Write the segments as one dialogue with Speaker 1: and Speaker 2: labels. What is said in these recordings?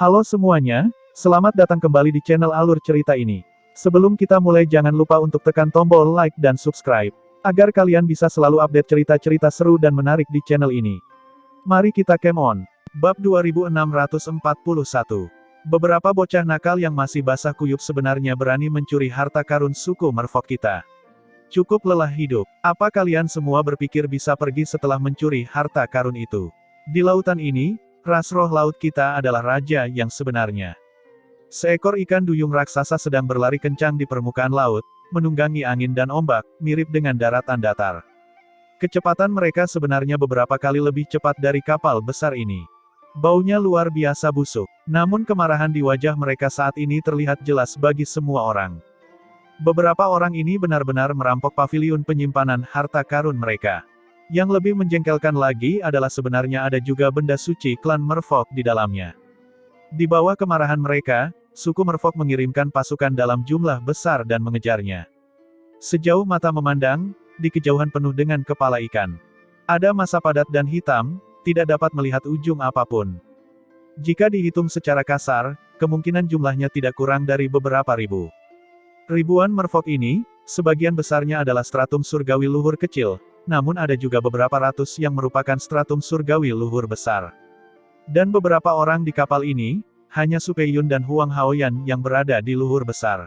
Speaker 1: Halo semuanya, selamat datang kembali di channel Alur Cerita ini. Sebelum kita mulai jangan lupa untuk tekan tombol like dan subscribe, agar kalian bisa selalu update cerita-cerita seru dan menarik di channel ini. Mari kita game on. Bab 2641. Beberapa bocah nakal yang masih basah kuyup sebenarnya berani mencuri harta karun suku merfolk kita. Cukup lelah hidup. Apa kalian semua berpikir bisa pergi setelah mencuri harta karun itu? Di lautan ini, ras roh laut kita adalah raja yang sebenarnya. Seekor ikan duyung raksasa sedang berlari kencang di permukaan laut, menunggangi angin dan ombak, mirip dengan daratan datar. Kecepatan mereka sebenarnya beberapa kali lebih cepat dari kapal besar ini. Baunya luar biasa busuk, namun kemarahan di wajah mereka saat ini terlihat jelas bagi semua orang. Beberapa orang ini benar-benar merampok paviliun penyimpanan harta karun mereka. Yang lebih menjengkelkan lagi adalah sebenarnya ada juga benda suci klan merfolk di dalamnya. Di bawah kemarahan mereka, suku merfolk mengirimkan pasukan dalam jumlah besar dan mengejarnya. Sejauh mata memandang, di kejauhan penuh dengan kepala ikan. Ada massa padat dan hitam, tidak dapat melihat ujung apapun. Jika dihitung secara kasar, kemungkinan jumlahnya tidak kurang dari beberapa ribu. Ribuan merfolk ini, sebagian besarnya adalah stratum surgawi luhur kecil, namun ada juga beberapa ratus yang merupakan stratum surgawi luhur besar. Dan beberapa orang di kapal ini, hanya Su Peiyun dan Huang Haoyan yang berada di luhur besar.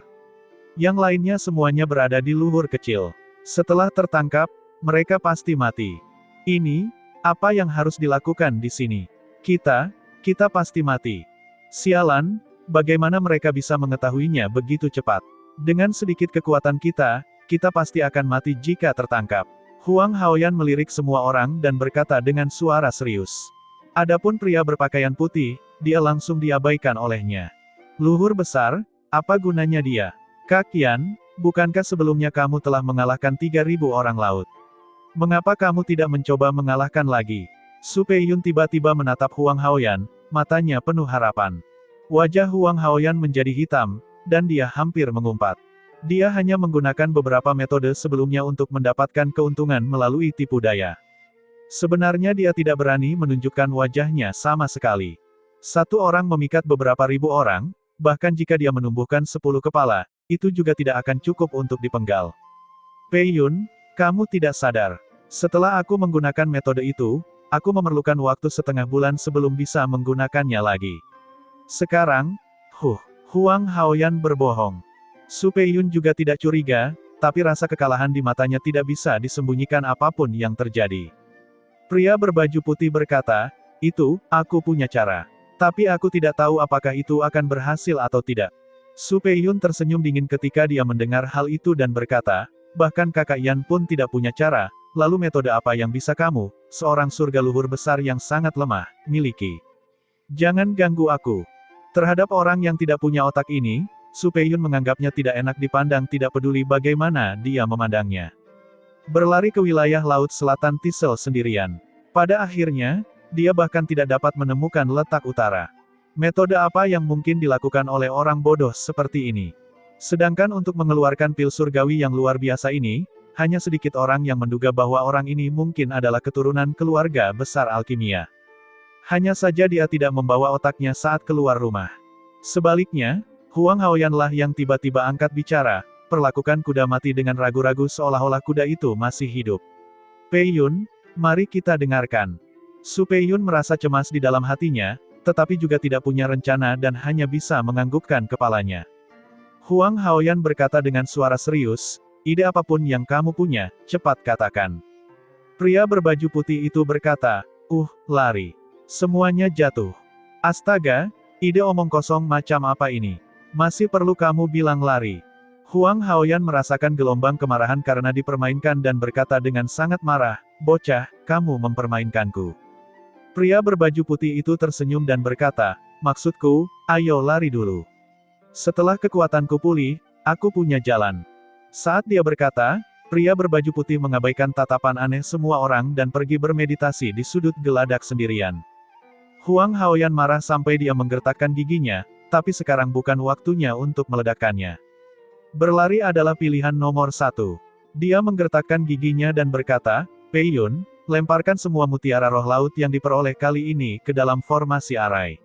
Speaker 1: Yang lainnya semuanya berada di luhur kecil. Setelah tertangkap, mereka pasti mati. Ini, apa yang harus dilakukan di sini? Kita pasti mati. Sialan, bagaimana mereka bisa mengetahuinya begitu cepat? Dengan sedikit kekuatan kita pasti akan mati jika tertangkap. Huang Haoyan melirik semua orang dan berkata dengan suara serius. Adapun pria berpakaian putih, dia langsung diabaikan olehnya. Luhur besar, apa gunanya dia? Kak Yan, bukankah sebelumnya kamu telah mengalahkan 3.000 orang laut? Mengapa kamu tidak mencoba mengalahkan lagi? Su Peiyun tiba-tiba menatap Huang Haoyan, matanya penuh harapan. Wajah Huang Haoyan menjadi hitam, dan dia hampir mengumpat. Dia hanya menggunakan beberapa metode sebelumnya untuk mendapatkan keuntungan melalui tipu daya. Sebenarnya dia tidak berani menunjukkan wajahnya sama sekali. Satu orang memikat beberapa ribu orang, bahkan jika dia menumbuhkan 10 kepala, itu juga tidak akan cukup untuk dipenggal. Peiyun, kamu tidak sadar. Setelah aku menggunakan metode itu, aku memerlukan waktu setengah bulan sebelum bisa menggunakannya lagi. Sekarang, Huang Haoyan berbohong. Su Peiyun juga tidak curiga, tapi rasa kekalahan di matanya tidak bisa disembunyikan apapun yang terjadi. Pria berbaju putih berkata, aku punya cara. Tapi aku tidak tahu apakah itu akan berhasil atau tidak. Su Peiyun tersenyum dingin ketika dia mendengar hal itu dan berkata, bahkan kakak Yan pun tidak punya cara, lalu metode apa yang bisa kamu, seorang surga luhur besar yang sangat lemah, miliki? Jangan ganggu aku. Terhadap orang yang tidak punya otak ini, Su Peiyun menganggapnya tidak enak dipandang tidak peduli bagaimana dia memandangnya. Berlari ke wilayah Laut Selatan Tisel sendirian. Pada akhirnya, dia bahkan tidak dapat menemukan letak utara. Metode apa yang mungkin dilakukan oleh orang bodoh seperti ini? Sedangkan untuk mengeluarkan pil surgawi yang luar biasa ini, hanya sedikit orang yang menduga bahwa orang ini mungkin adalah keturunan keluarga besar alkimia. Hanya saja dia tidak membawa otaknya saat keluar rumah. Sebaliknya, Huang Haoyanlah yang tiba-tiba angkat bicara, perlakukan kuda mati dengan ragu-ragu seolah-olah kuda itu masih hidup. Peiyun, mari kita dengarkan. Su Peiyun merasa cemas di dalam hatinya, tetapi juga tidak punya rencana dan hanya bisa menganggukkan kepalanya. Huang Haoyan berkata dengan suara serius, ide apapun yang kamu punya, cepat katakan. Pria berbaju putih itu berkata, lari. Semuanya jatuh. Astaga, ide omong kosong macam apa ini? Masih perlu kamu bilang lari. Huang Haoyan merasakan gelombang kemarahan karena dipermainkan dan berkata dengan sangat marah, bocah, kamu mempermainkanku. Pria berbaju putih itu tersenyum dan berkata, maksudku, ayo lari dulu. Setelah kekuatanku pulih, aku punya jalan. Saat dia berkata, pria berbaju putih mengabaikan tatapan aneh semua orang dan pergi bermeditasi di sudut geladak sendirian. Huang Haoyan marah sampai dia menggertakkan giginya, tapi sekarang bukan waktunya untuk meledakkannya. Berlari adalah pilihan nomor 1. Dia menggertakkan giginya dan berkata, Peiyun, lemparkan semua mutiara roh laut yang diperoleh kali ini ke dalam formasi arai.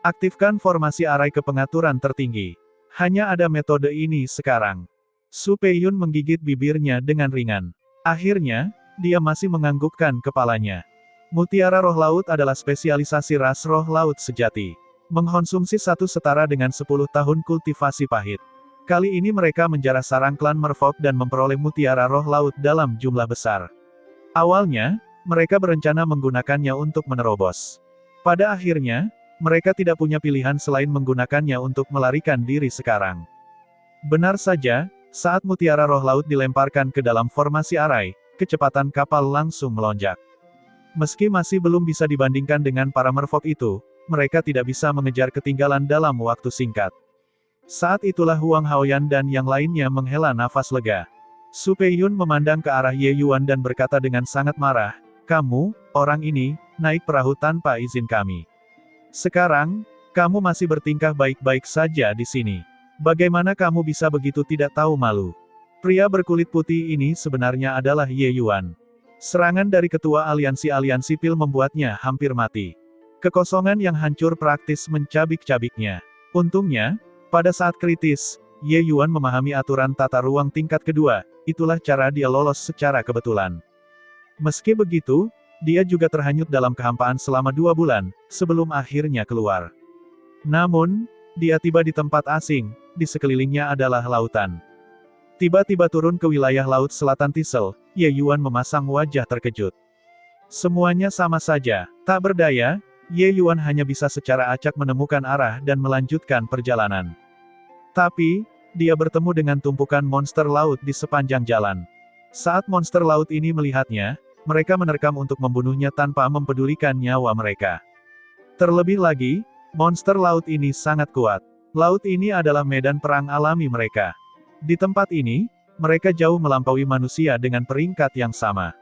Speaker 1: Aktifkan formasi arai ke pengaturan tertinggi. Hanya ada metode ini sekarang. Su Peiyun menggigit bibirnya dengan ringan. Akhirnya, dia masih menganggukkan kepalanya. Mutiara roh laut adalah spesialisasi ras roh laut sejati. Mengkonsumsi satu setara dengan 10 tahun kultivasi pahit. Kali ini mereka menjarah sarang klan Merfolk dan memperoleh mutiara roh laut dalam jumlah besar. Awalnya, mereka berencana menggunakannya untuk menerobos. Pada akhirnya, mereka tidak punya pilihan selain menggunakannya untuk melarikan diri sekarang. Benar saja, saat mutiara roh laut dilemparkan ke dalam formasi arai, kecepatan kapal langsung melonjak. Meski masih belum bisa dibandingkan dengan para merfolk itu, mereka tidak bisa mengejar ketinggalan dalam waktu singkat. Saat itulah Huang Haoyan dan yang lainnya menghela nafas lega. Su Peiyun memandang ke arah Ye Yuan dan berkata dengan sangat marah, "Kamu, orang ini, naik perahu tanpa izin kami. Sekarang, kamu masih bertingkah baik-baik saja di sini. Bagaimana kamu bisa begitu tidak tahu malu?" Pria berkulit putih ini sebenarnya adalah Ye Yuan. Serangan dari ketua aliansi-aliansi pil membuatnya hampir mati. Kekosongan yang hancur praktis mencabik-cabiknya. Untungnya, pada saat kritis, Ye Yuan memahami aturan tata ruang tingkat kedua, itulah cara dia lolos secara kebetulan. Meski begitu, dia juga terhanyut dalam kehampaan selama 2 bulan, sebelum akhirnya keluar. Namun, dia tiba di tempat asing, di sekelilingnya adalah lautan. Tiba-tiba turun ke wilayah Laut Selatan Tisel, Ye Yuan memasang wajah terkejut. Semuanya sama saja, tak berdaya, Ye Yuan hanya bisa secara acak menemukan arah dan melanjutkan perjalanan. Tapi, dia bertemu dengan tumpukan monster laut di sepanjang jalan. Saat monster laut ini melihatnya, mereka menerkam untuk membunuhnya tanpa mempedulikan nyawa mereka. Terlebih lagi, monster laut ini sangat kuat. Laut ini adalah medan perang alami mereka. Di tempat ini, mereka jauh melampaui manusia dengan peringkat yang sama.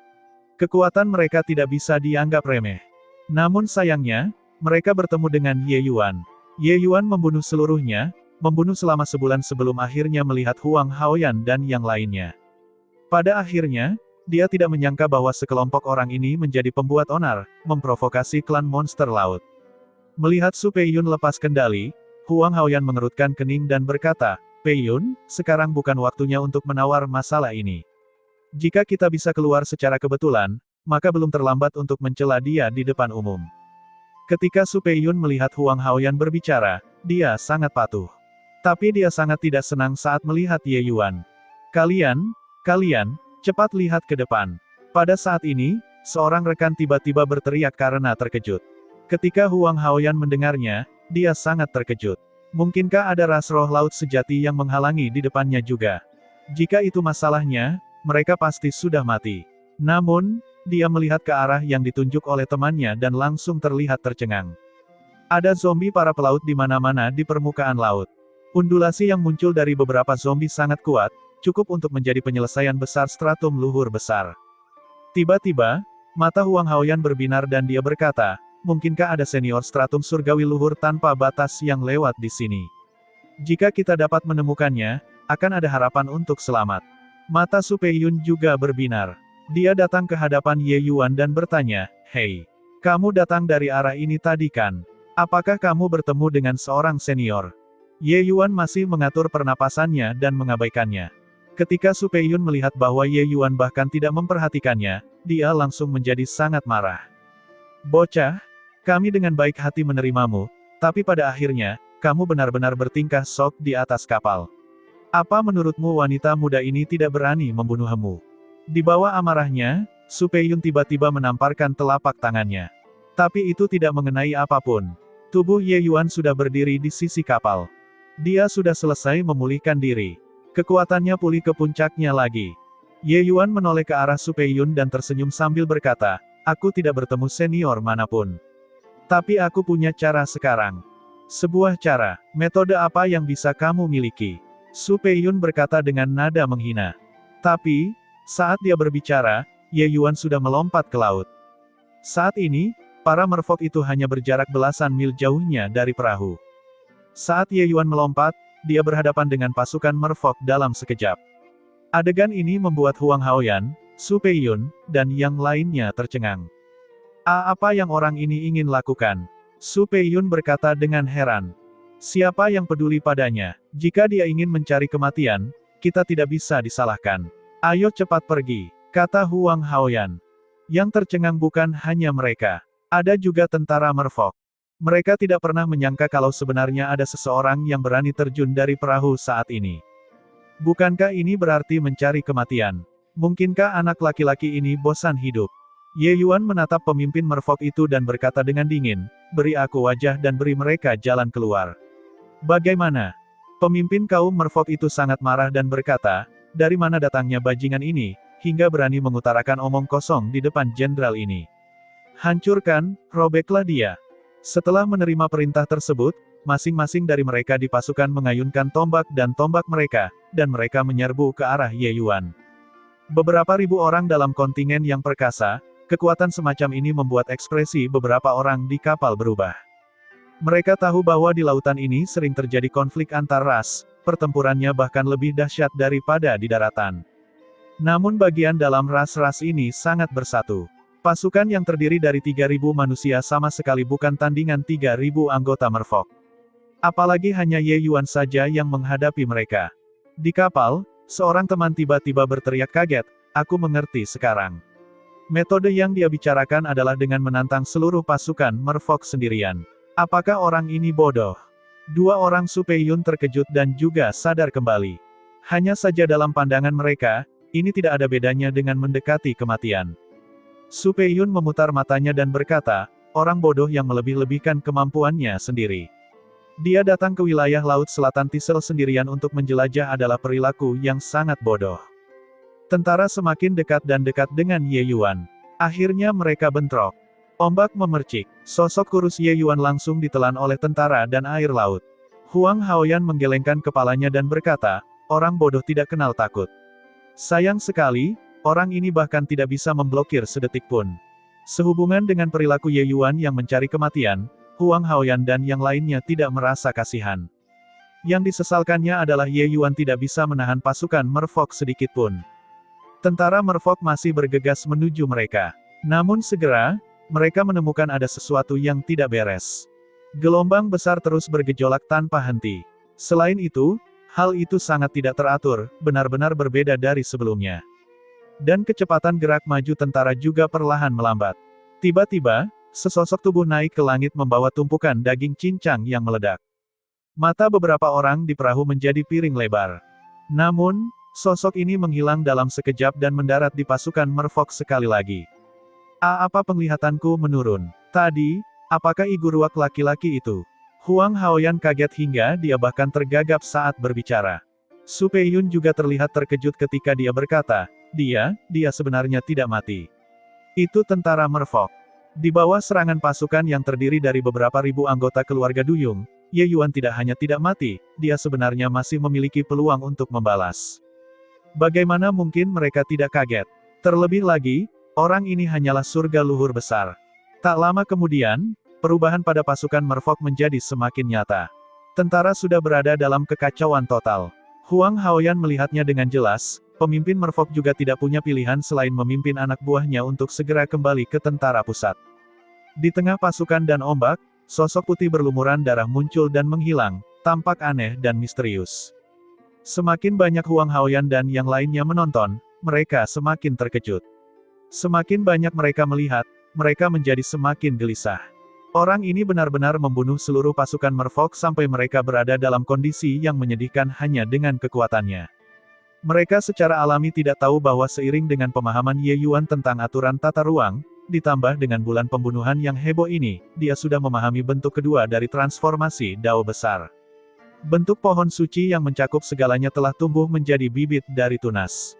Speaker 1: Kekuatan mereka tidak bisa dianggap remeh. Namun sayangnya, mereka bertemu dengan Ye Yuan. Ye Yuan membunuh seluruhnya, membunuh selama sebulan sebelum akhirnya melihat Huang Haoyan dan yang lainnya. Pada akhirnya, dia tidak menyangka bahwa sekelompok orang ini menjadi pembuat onar, memprovokasi klan monster laut. Melihat Su Peiyun lepas kendali, Huang Haoyan mengerutkan kening dan berkata, "Peiyun, sekarang bukan waktunya untuk menawar masalah ini. Jika kita bisa keluar secara kebetulan, maka belum terlambat untuk mencela dia di depan umum." Ketika Su Peiyun melihat Huang Haoyan berbicara, dia sangat patuh. Tapi dia sangat tidak senang saat melihat Ye Yuan. Kalian, cepat lihat ke depan." Pada saat ini, seorang rekan tiba-tiba berteriak karena terkejut. Ketika Huang Haoyan mendengarnya, dia sangat terkejut. Mungkinkah ada ras roh laut sejati yang menghalangi di depannya juga? Jika itu masalahnya, mereka pasti sudah mati. Namun, dia melihat ke arah yang ditunjuk oleh temannya dan langsung terlihat tercengang. Ada zombie para pelaut di mana-mana di permukaan laut. Undulasi yang muncul dari beberapa zombie sangat kuat, cukup untuk menjadi penyelesaian besar stratum luhur besar. Tiba-tiba, mata Huang Haoyan berbinar dan dia berkata, "Mungkinkah ada senior stratum surgawi luhur tanpa batas yang lewat di sini? Jika kita dapat menemukannya, akan ada harapan untuk selamat." Mata Su Peiyun juga berbinar. Dia datang ke hadapan Ye Yuan dan bertanya, "Hei, kamu datang dari arah ini tadi kan? Apakah kamu bertemu dengan seorang senior?" Ye Yuan masih mengatur pernapasannya dan mengabaikannya. Ketika Su Peiyun melihat bahwa Ye Yuan bahkan tidak memperhatikannya, dia langsung menjadi sangat marah. "Bocah, kami dengan baik hati menerimamu, tapi pada akhirnya, kamu benar-benar bertingkah sok di atas kapal. Apa menurutmu wanita muda ini tidak berani membunuhmu?" Di bawah amarahnya, Su Peiyun tiba-tiba menamparkan telapak tangannya. Tapi itu tidak mengenai apapun. Tubuh Ye Yuan sudah berdiri di sisi kapal. Dia sudah selesai memulihkan diri. Kekuatannya pulih ke puncaknya lagi. Ye Yuan menoleh ke arah Su Peiyun dan tersenyum sambil berkata, "Aku tidak bertemu senior manapun. Tapi aku punya cara sekarang." "Sebuah cara, metode apa yang bisa kamu miliki?" Su Peiyun berkata dengan nada menghina. Tapi, saat dia berbicara, Ye Yuan sudah melompat ke laut. Saat ini, para merfolk itu hanya berjarak belasan mil jauhnya dari perahu. Saat Ye Yuan melompat, dia berhadapan dengan pasukan merfolk dalam sekejap. Adegan ini membuat Huang Haoyan, Su Peiyun, dan yang lainnya tercengang. Apa yang orang ini ingin lakukan? Su Peiyun berkata dengan heran. Siapa yang peduli padanya? Jika dia ingin mencari kematian, kita tidak bisa disalahkan. Ayo cepat pergi, kata Huang Haoyan. Yang tercengang bukan hanya mereka. Ada juga tentara merfok. Mereka tidak pernah menyangka kalau sebenarnya ada seseorang yang berani terjun dari perahu saat ini. Bukankah ini berarti mencari kematian? Mungkinkah anak laki-laki ini bosan hidup? Ye Yuan menatap pemimpin merfok itu dan berkata dengan dingin, beri aku wajah dan beri mereka jalan keluar. Bagaimana? Pemimpin kaum merfok itu sangat marah dan berkata, dari mana datangnya bajingan ini, hingga berani mengutarakan omong kosong di depan jenderal ini. Hancurkan, robeklah dia. Setelah menerima perintah tersebut, masing-masing dari mereka di pasukan mengayunkan tombak mereka, dan mereka menyerbu ke arah Ye Yuan. Beberapa ribu orang dalam kontingen yang perkasa, kekuatan semacam ini membuat ekspresi beberapa orang di kapal berubah. Mereka tahu bahwa di lautan ini sering terjadi konflik antar ras, pertempurannya bahkan lebih dahsyat daripada di daratan. Namun bagian dalam ras-ras ini sangat bersatu. Pasukan yang terdiri dari 3.000 manusia sama sekali bukan tandingan 3.000 anggota merfok. Apalagi hanya Ye Yuan saja yang menghadapi mereka. Di kapal, seorang teman tiba-tiba berteriak kaget, aku mengerti sekarang. Metode yang dia bicarakan adalah dengan menantang seluruh pasukan merfok sendirian. Apakah orang ini bodoh? Dua orang Su Peiyun terkejut dan juga sadar kembali. Hanya saja dalam pandangan mereka, ini tidak ada bedanya dengan mendekati kematian. Su Peiyun memutar matanya dan berkata, orang bodoh yang melebih-lebihkan kemampuannya sendiri. Dia datang ke wilayah Laut Selatan Tisel sendirian untuk menjelajah adalah perilaku yang sangat bodoh. Tentara semakin dekat dan dekat dengan Ye Yuan. Akhirnya mereka bentrok. Ombak memercik. Sosok kurus Ye Yuan langsung ditelan oleh tentara dan air laut. Huang Haoyan menggelengkan kepalanya dan berkata, orang bodoh tidak kenal takut. Sayang sekali, orang ini bahkan tidak bisa memblokir sedetik pun. Sehubungan dengan perilaku Ye Yuan yang mencari kematian, Huang Haoyan dan yang lainnya tidak merasa kasihan. Yang disesalkannya adalah Ye Yuan tidak bisa menahan pasukan merfok sedikit pun. Tentara merfok masih bergegas menuju mereka. Namun segera, mereka menemukan ada sesuatu yang tidak beres. Gelombang besar terus bergejolak tanpa henti. Selain itu, hal itu sangat tidak teratur, benar-benar berbeda dari sebelumnya. Dan kecepatan gerak maju tentara juga perlahan melambat. Tiba-tiba, sesosok tubuh naik ke langit membawa tumpukan daging cincang yang meledak. Mata beberapa orang di perahu menjadi piring lebar. Namun, sosok ini menghilang dalam sekejap dan mendarat di pasukan merfok sekali lagi. Apa penglihatanku menurun? Tadi, apakah Iguruak laki-laki itu? Huang Haoyan kaget hingga dia bahkan tergagap saat berbicara. Su Peiyun juga terlihat terkejut ketika dia berkata, dia sebenarnya tidak mati. Itu tentara merfok. Di bawah serangan pasukan yang terdiri dari beberapa ribu anggota keluarga Duyung, Ye Yuan tidak hanya tidak mati, dia sebenarnya masih memiliki peluang untuk membalas. Bagaimana mungkin mereka tidak kaget? Terlebih lagi, orang ini hanyalah surga luhur besar. Tak lama kemudian, perubahan pada pasukan merfok menjadi semakin nyata. Tentara sudah berada dalam kekacauan total. Huang Haoyan melihatnya dengan jelas, pemimpin merfok juga tidak punya pilihan selain memimpin anak buahnya untuk segera kembali ke tentara pusat. Di tengah pasukan dan ombak, sosok putih berlumuran darah muncul dan menghilang, tampak aneh dan misterius. Semakin banyak Huang Haoyan dan yang lainnya menonton, mereka semakin terkejut. Semakin banyak mereka melihat, mereka menjadi semakin gelisah. Orang ini benar-benar membunuh seluruh pasukan merfok sampai mereka berada dalam kondisi yang menyedihkan hanya dengan kekuatannya. Mereka secara alami tidak tahu bahwa seiring dengan pemahaman Ye Yuan tentang aturan tata ruang, ditambah dengan bulan pembunuhan yang heboh ini, dia sudah memahami bentuk kedua dari transformasi Dao besar. Bentuk pohon suci yang mencakup segalanya telah tumbuh menjadi bibit dari tunas.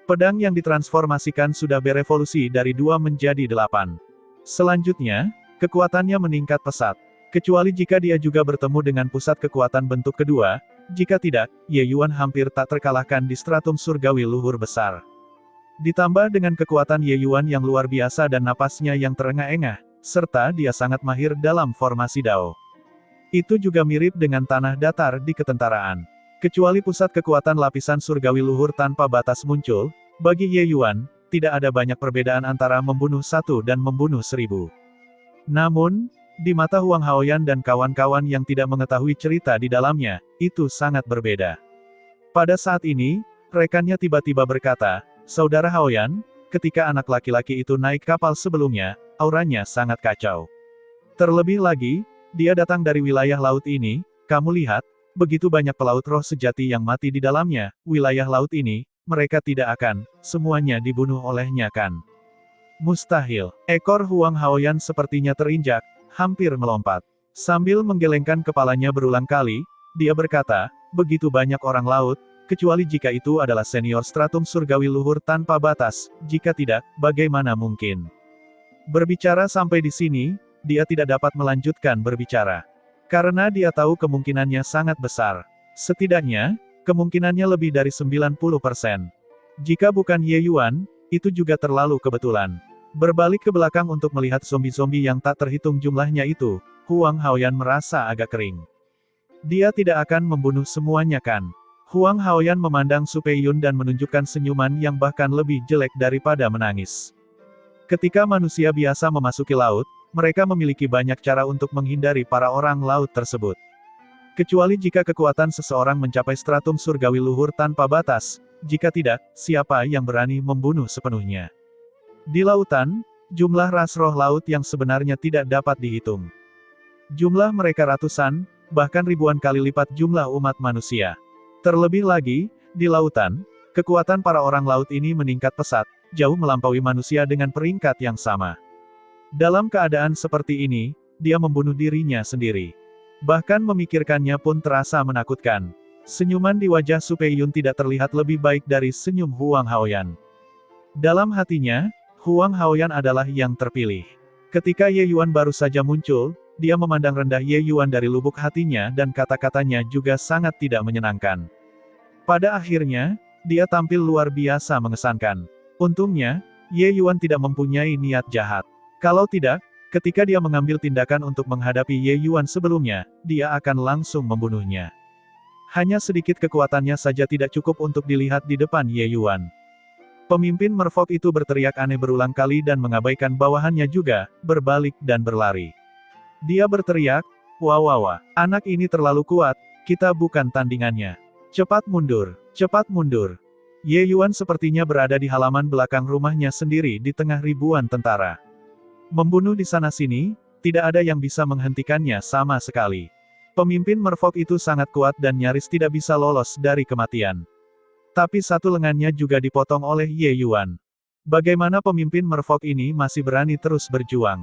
Speaker 1: Pedang yang ditransformasikan sudah berevolusi dari 2 menjadi 8. Selanjutnya, kekuatannya meningkat pesat. Kecuali jika dia juga bertemu dengan pusat kekuatan bentuk kedua, jika tidak, Ye Yuan hampir tak terkalahkan di stratum surgawi luhur besar. Ditambah dengan kekuatan Ye Yuan yang luar biasa dan napasnya yang terengah-engah, serta dia sangat mahir dalam formasi Dao. Itu juga mirip dengan tanah datar di ketentaraan. Kecuali pusat kekuatan lapisan surgawi luhur tanpa batas muncul, bagi Ye Yuan, tidak ada banyak perbedaan antara membunuh 1 dan membunuh 1000. Namun, Di mata Huang Haoyan dan kawan-kawan yang tidak mengetahui cerita di dalamnya, itu sangat berbeda. Pada saat ini, rekannya tiba-tiba berkata, "Saudara Haoyan, ketika anak laki-laki itu naik kapal sebelumnya, auranya sangat kacau. Terlebih lagi, dia datang dari wilayah laut ini, kamu lihat, begitu banyak pelaut roh sejati yang mati di dalamnya, wilayah laut ini, mereka tidak akan, semuanya dibunuh olehnya kan? Mustahil." Ekor Huang Haoyan sepertinya terinjak, hampir melompat. Sambil menggelengkan kepalanya berulang kali, dia berkata, "Begitu banyak orang laut, kecuali jika itu adalah senior stratum surgawi luhur tanpa batas, jika tidak, bagaimana mungkin?" Berbicara sampai di sini, dia tidak dapat melanjutkan berbicara. Karena dia tahu kemungkinannya sangat besar. Setidaknya, kemungkinannya lebih dari 90%. Jika bukan Ye Yuan, itu juga terlalu kebetulan. Berbalik ke belakang untuk melihat zombie-zombie yang tak terhitung jumlahnya itu, Huang Haoyan merasa agak kering. Dia tidak akan membunuh semuanya kan? Huang Haoyan memandang Su Peiyun dan menunjukkan senyuman yang bahkan lebih jelek daripada menangis. Ketika manusia biasa memasuki laut, mereka memiliki banyak cara untuk menghindari para orang laut tersebut. Kecuali jika kekuatan seseorang mencapai stratum surgawi luhur tanpa batas, jika tidak, siapa yang berani membunuh sepenuhnya? Di lautan, jumlah ras roh laut yang sebenarnya tidak dapat dihitung. Jumlah mereka ratusan, bahkan ribuan kali lipat jumlah umat manusia. Terlebih lagi, di lautan, kekuatan para orang laut ini meningkat pesat, jauh melampaui manusia dengan peringkat yang sama. Dalam keadaan seperti ini, dia membunuh dirinya sendiri. Bahkan memikirkannya pun terasa menakutkan. Senyuman di wajah Su Peiyun tidak terlihat lebih baik dari senyum Huang Haoyan. Dalam hatinya, Huang Haoyan adalah yang terpilih. Ketika Ye Yuan baru saja muncul, dia memandang rendah Ye Yuan dari lubuk hatinya dan kata-katanya juga sangat tidak menyenangkan. Pada akhirnya, dia tampil luar biasa mengesankan. Untungnya, Ye Yuan tidak mempunyai niat jahat. Kalau tidak, ketika dia mengambil tindakan untuk menghadapi Ye Yuan sebelumnya, dia akan langsung membunuhnya. Hanya sedikit kekuatannya saja tidak cukup untuk dilihat di depan Ye Yuan. Pemimpin merfolk itu berteriak aneh berulang kali dan mengabaikan bawahannya juga, berbalik dan berlari. Dia berteriak, "Wah, anak ini terlalu kuat, kita bukan tandingannya. Cepat mundur, cepat mundur." Ye Yuan sepertinya berada di halaman belakang rumahnya sendiri di tengah ribuan tentara. Membunuh di sana-sini, tidak ada yang bisa menghentikannya sama sekali. Pemimpin merfolk itu sangat kuat dan nyaris tidak bisa lolos dari kematian. Tapi satu lengannya juga dipotong oleh Ye Yuan. Bagaimana pemimpin merfolk ini masih berani terus berjuang?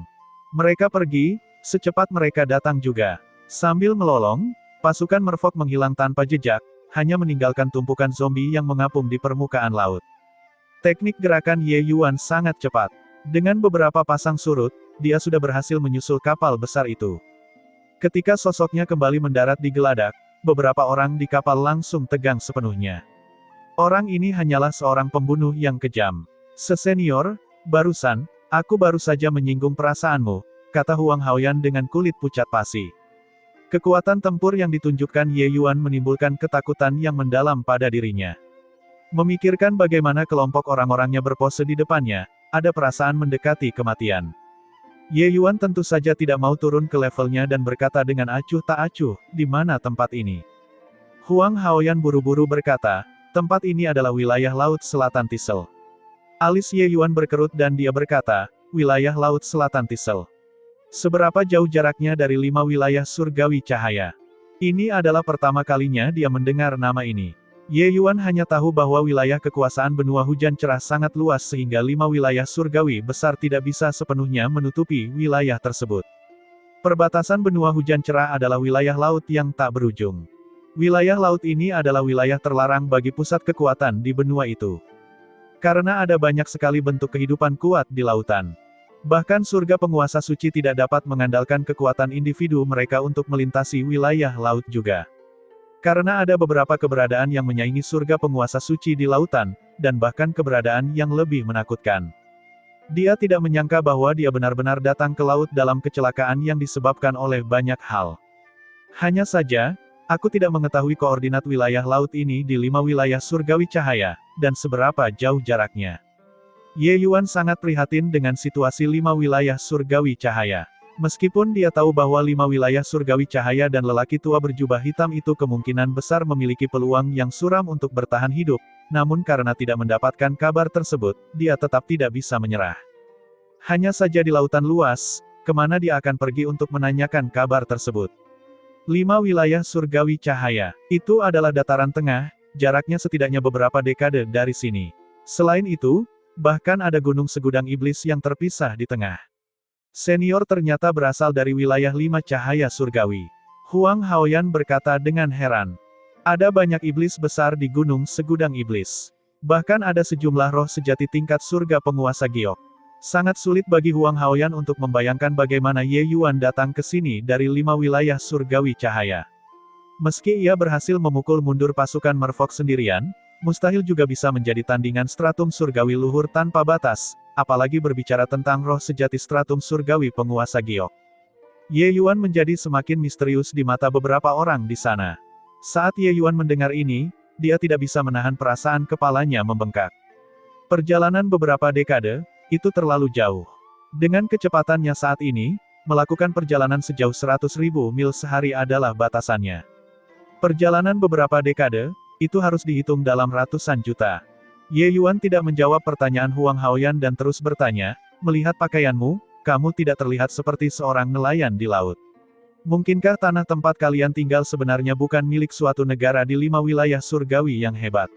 Speaker 1: Mereka pergi, secepat mereka datang juga. Sambil melolong, pasukan merfolk menghilang tanpa jejak, hanya meninggalkan tumpukan zombie yang mengapung di permukaan laut. Teknik gerakan Ye Yuan sangat cepat. Dengan beberapa pasang surut, dia sudah berhasil menyusul kapal besar itu. Ketika sosoknya kembali mendarat di geladak, beberapa orang di kapal langsung tegang sepenuhnya. Orang ini hanyalah seorang pembunuh yang kejam. "Sesenior, barusan, aku baru saja menyinggung perasaanmu," kata Huang Haoyan dengan kulit pucat pasi. Kekuatan tempur yang ditunjukkan Ye Yuan menimbulkan ketakutan yang mendalam pada dirinya. Memikirkan bagaimana kelompok orang-orangnya berpose di depannya, ada perasaan mendekati kematian. Ye Yuan tentu saja tidak mau turun ke levelnya dan berkata dengan acuh tak acuh, "Di mana tempat ini?" Huang Haoyan buru-buru berkata, "Tempat ini adalah wilayah Laut Selatan Tisel." Alis Ye Yuan berkerut dan dia berkata, "Wilayah Laut Selatan Tisel. Seberapa jauh jaraknya dari 5 wilayah surgawi cahaya?" Ini adalah pertama kalinya dia mendengar nama ini. Ye Yuan hanya tahu bahwa wilayah kekuasaan benua hujan cerah sangat luas sehingga 5 wilayah surgawi besar tidak bisa sepenuhnya menutupi wilayah tersebut. Perbatasan benua hujan cerah adalah wilayah laut yang tak berujung. Wilayah laut ini adalah wilayah terlarang bagi pusat kekuatan di benua itu. Karena ada banyak sekali bentuk kehidupan kuat di lautan. Bahkan surga penguasa suci tidak dapat mengandalkan kekuatan individu mereka untuk melintasi wilayah laut juga. Karena ada beberapa keberadaan yang menyaingi surga penguasa suci di lautan, dan bahkan keberadaan yang lebih menakutkan. Dia tidak menyangka bahwa dia benar-benar datang ke laut dalam kecelakaan yang disebabkan oleh banyak hal. Hanya saja, aku tidak mengetahui koordinat wilayah laut ini di 5 wilayah surgawi cahaya, dan seberapa jauh jaraknya. Ye Yuan sangat prihatin dengan situasi 5 wilayah surgawi cahaya. Meskipun dia tahu bahwa 5 wilayah surgawi cahaya dan lelaki tua berjubah hitam itu kemungkinan besar memiliki peluang yang suram untuk bertahan hidup, namun karena tidak mendapatkan kabar tersebut, dia tetap tidak bisa menyerah. Hanya saja di lautan luas, kemana dia akan pergi untuk menanyakan kabar tersebut? 5 wilayah surgawi cahaya, itu adalah dataran tengah, jaraknya setidaknya beberapa dekade dari sini. Selain itu, bahkan ada gunung segudang iblis yang terpisah di tengah. Senior ternyata berasal dari wilayah 5 cahaya surgawi. Huang Haoyan berkata dengan heran. Ada banyak iblis besar di gunung segudang iblis. Bahkan ada sejumlah roh sejati tingkat surga penguasa giok. Sangat sulit bagi Huang Haoyan untuk membayangkan bagaimana Ye Yuan datang ke sini dari 5 wilayah surgawi cahaya. Meski ia berhasil memukul mundur pasukan merfok sendirian, mustahil juga bisa menjadi tandingan stratum surgawi luhur tanpa batas, apalagi berbicara tentang roh sejati stratum surgawi penguasa giok. Ye Yuan menjadi semakin misterius di mata beberapa orang di sana. Saat Ye Yuan mendengar ini, dia tidak bisa menahan perasaan kepalanya membengkak. Perjalanan beberapa dekade, itu terlalu jauh. Dengan kecepatannya saat ini, melakukan perjalanan sejauh 100.000 mil sehari adalah batasannya. Perjalanan beberapa dekade, itu harus dihitung dalam ratusan juta. Ye Yuan tidak menjawab pertanyaan Huang Haoyan dan terus bertanya, melihat pakaianmu, kamu tidak terlihat seperti seorang nelayan di laut. Mungkinkah tanah tempat kalian tinggal sebenarnya bukan milik suatu negara di 5 wilayah surgawi yang hebat?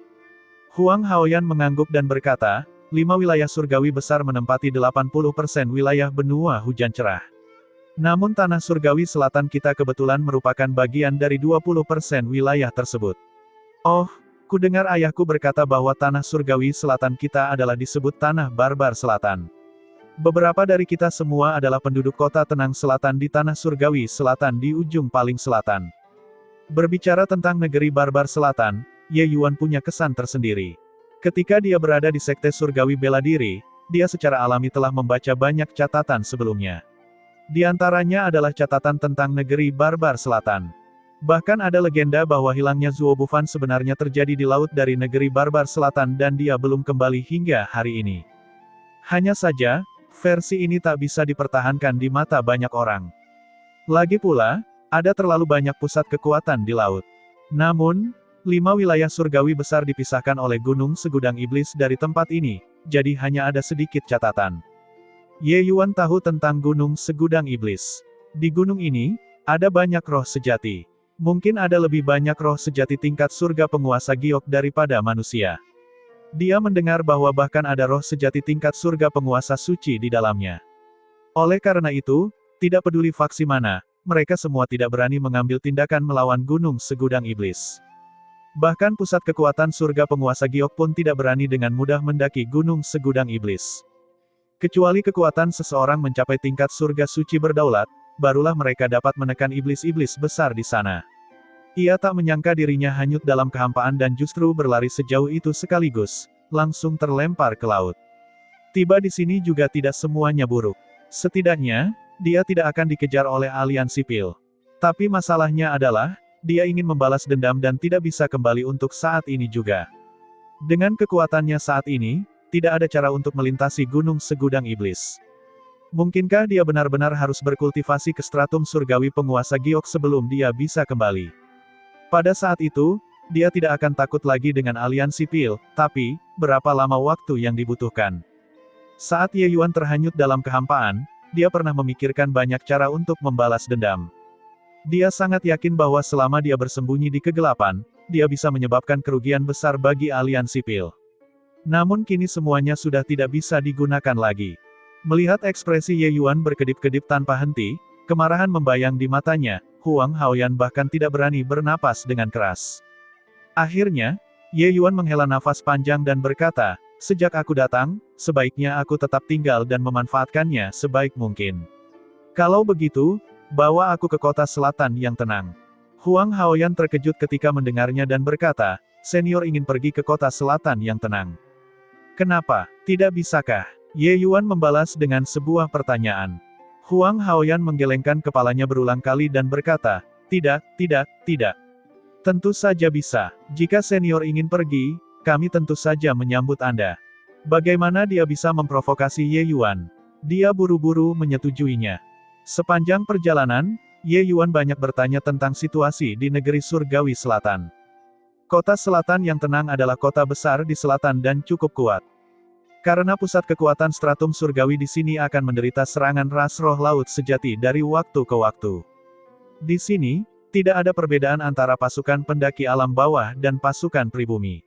Speaker 1: Huang Haoyan mengangguk dan berkata, 5 wilayah surgawi besar menempati 80% wilayah benua hujan cerah. Namun tanah surgawi selatan kita kebetulan merupakan bagian dari 20% wilayah tersebut. Oh, ku dengar ayahku berkata bahwa tanah surgawi selatan kita adalah disebut tanah barbar selatan. Beberapa dari kita semua adalah penduduk kota tenang selatan di tanah surgawi selatan di ujung paling selatan. Berbicara tentang negeri barbar selatan, Ye Yuan punya kesan tersendiri. Ketika dia berada di sekte surgawi bela diri, dia secara alami telah membaca banyak catatan sebelumnya. Di antaranya adalah catatan tentang negeri barbar selatan. Bahkan ada legenda bahwa hilangnya Zuo Bufan sebenarnya terjadi di laut dari negeri barbar selatan dan dia belum kembali hingga hari ini. Hanya saja, versi ini tak bisa dipertahankan di mata banyak orang. Lagi pula, ada terlalu banyak pusat kekuatan di laut. Namun, 5 wilayah surgawi besar dipisahkan oleh gunung segudang iblis dari tempat ini, jadi hanya ada sedikit catatan. Ye Yuan tahu tentang gunung segudang iblis. Di gunung ini, ada banyak roh sejati. Mungkin ada lebih banyak roh sejati tingkat surga penguasa giok daripada manusia. Dia mendengar bahwa bahkan ada roh sejati tingkat surga penguasa suci di dalamnya. Oleh karena itu, tidak peduli faksi mana, mereka semua tidak berani mengambil tindakan melawan gunung segudang iblis. Bahkan pusat kekuatan surga penguasa giok pun tidak berani dengan mudah mendaki gunung segudang iblis. Kecuali kekuatan seseorang mencapai tingkat surga suci berdaulat, barulah mereka dapat menekan iblis-iblis besar di sana. Ia tak menyangka dirinya hanyut dalam kehampaan dan justru berlari sejauh itu sekaligus, langsung terlempar ke laut. Tiba di sini juga tidak semuanya buruk. Setidaknya, dia tidak akan dikejar oleh aliansi Pil. Tapi masalahnya adalah, dia ingin membalas dendam dan tidak bisa kembali untuk saat ini juga. Dengan kekuatannya saat ini, tidak ada cara untuk melintasi gunung segudang iblis. Mungkinkah dia benar-benar harus berkultivasi ke stratum surgawi penguasa giok sebelum dia bisa kembali? Pada saat itu, dia tidak akan takut lagi dengan aliansi Pil, tapi, berapa lama waktu yang dibutuhkan? Saat Ye Yuan terhanyut dalam kehampaan, dia pernah memikirkan banyak cara untuk membalas dendam. Dia sangat yakin bahwa selama dia bersembunyi di kegelapan, dia bisa menyebabkan kerugian besar bagi aliansi Pil. Namun kini semuanya sudah tidak bisa digunakan lagi. Melihat ekspresi Ye Yuan berkedip-kedip tanpa henti, kemarahan membayang di matanya, Huang Haoyan bahkan tidak berani bernapas dengan keras. Akhirnya, Ye Yuan menghela nafas panjang dan berkata, sejak aku datang, sebaiknya aku tetap tinggal dan memanfaatkannya sebaik mungkin. Kalau begitu, bawa aku ke kota selatan yang tenang. Huang Haoyan terkejut ketika mendengarnya dan berkata, senior ingin pergi ke kota selatan yang tenang. Kenapa, tidak bisakah? Ye Yuan membalas dengan sebuah pertanyaan. Huang Haoyan menggelengkan kepalanya berulang kali dan berkata, tidak, tidak, tidak. Tentu saja bisa. Jika senior ingin pergi, kami tentu saja menyambut Anda. Bagaimana dia bisa memprovokasi Ye Yuan? Dia buru-buru menyetujuinya. Sepanjang perjalanan, Ye Yuan banyak bertanya tentang situasi di negeri surgawi selatan. Kota selatan yang tenang adalah kota besar di selatan dan cukup kuat. Karena pusat kekuatan stratum surgawi di sini akan menderita serangan ras roh laut sejati dari waktu ke waktu. Di sini, tidak ada perbedaan antara pasukan pendaki alam bawah dan pasukan pribumi.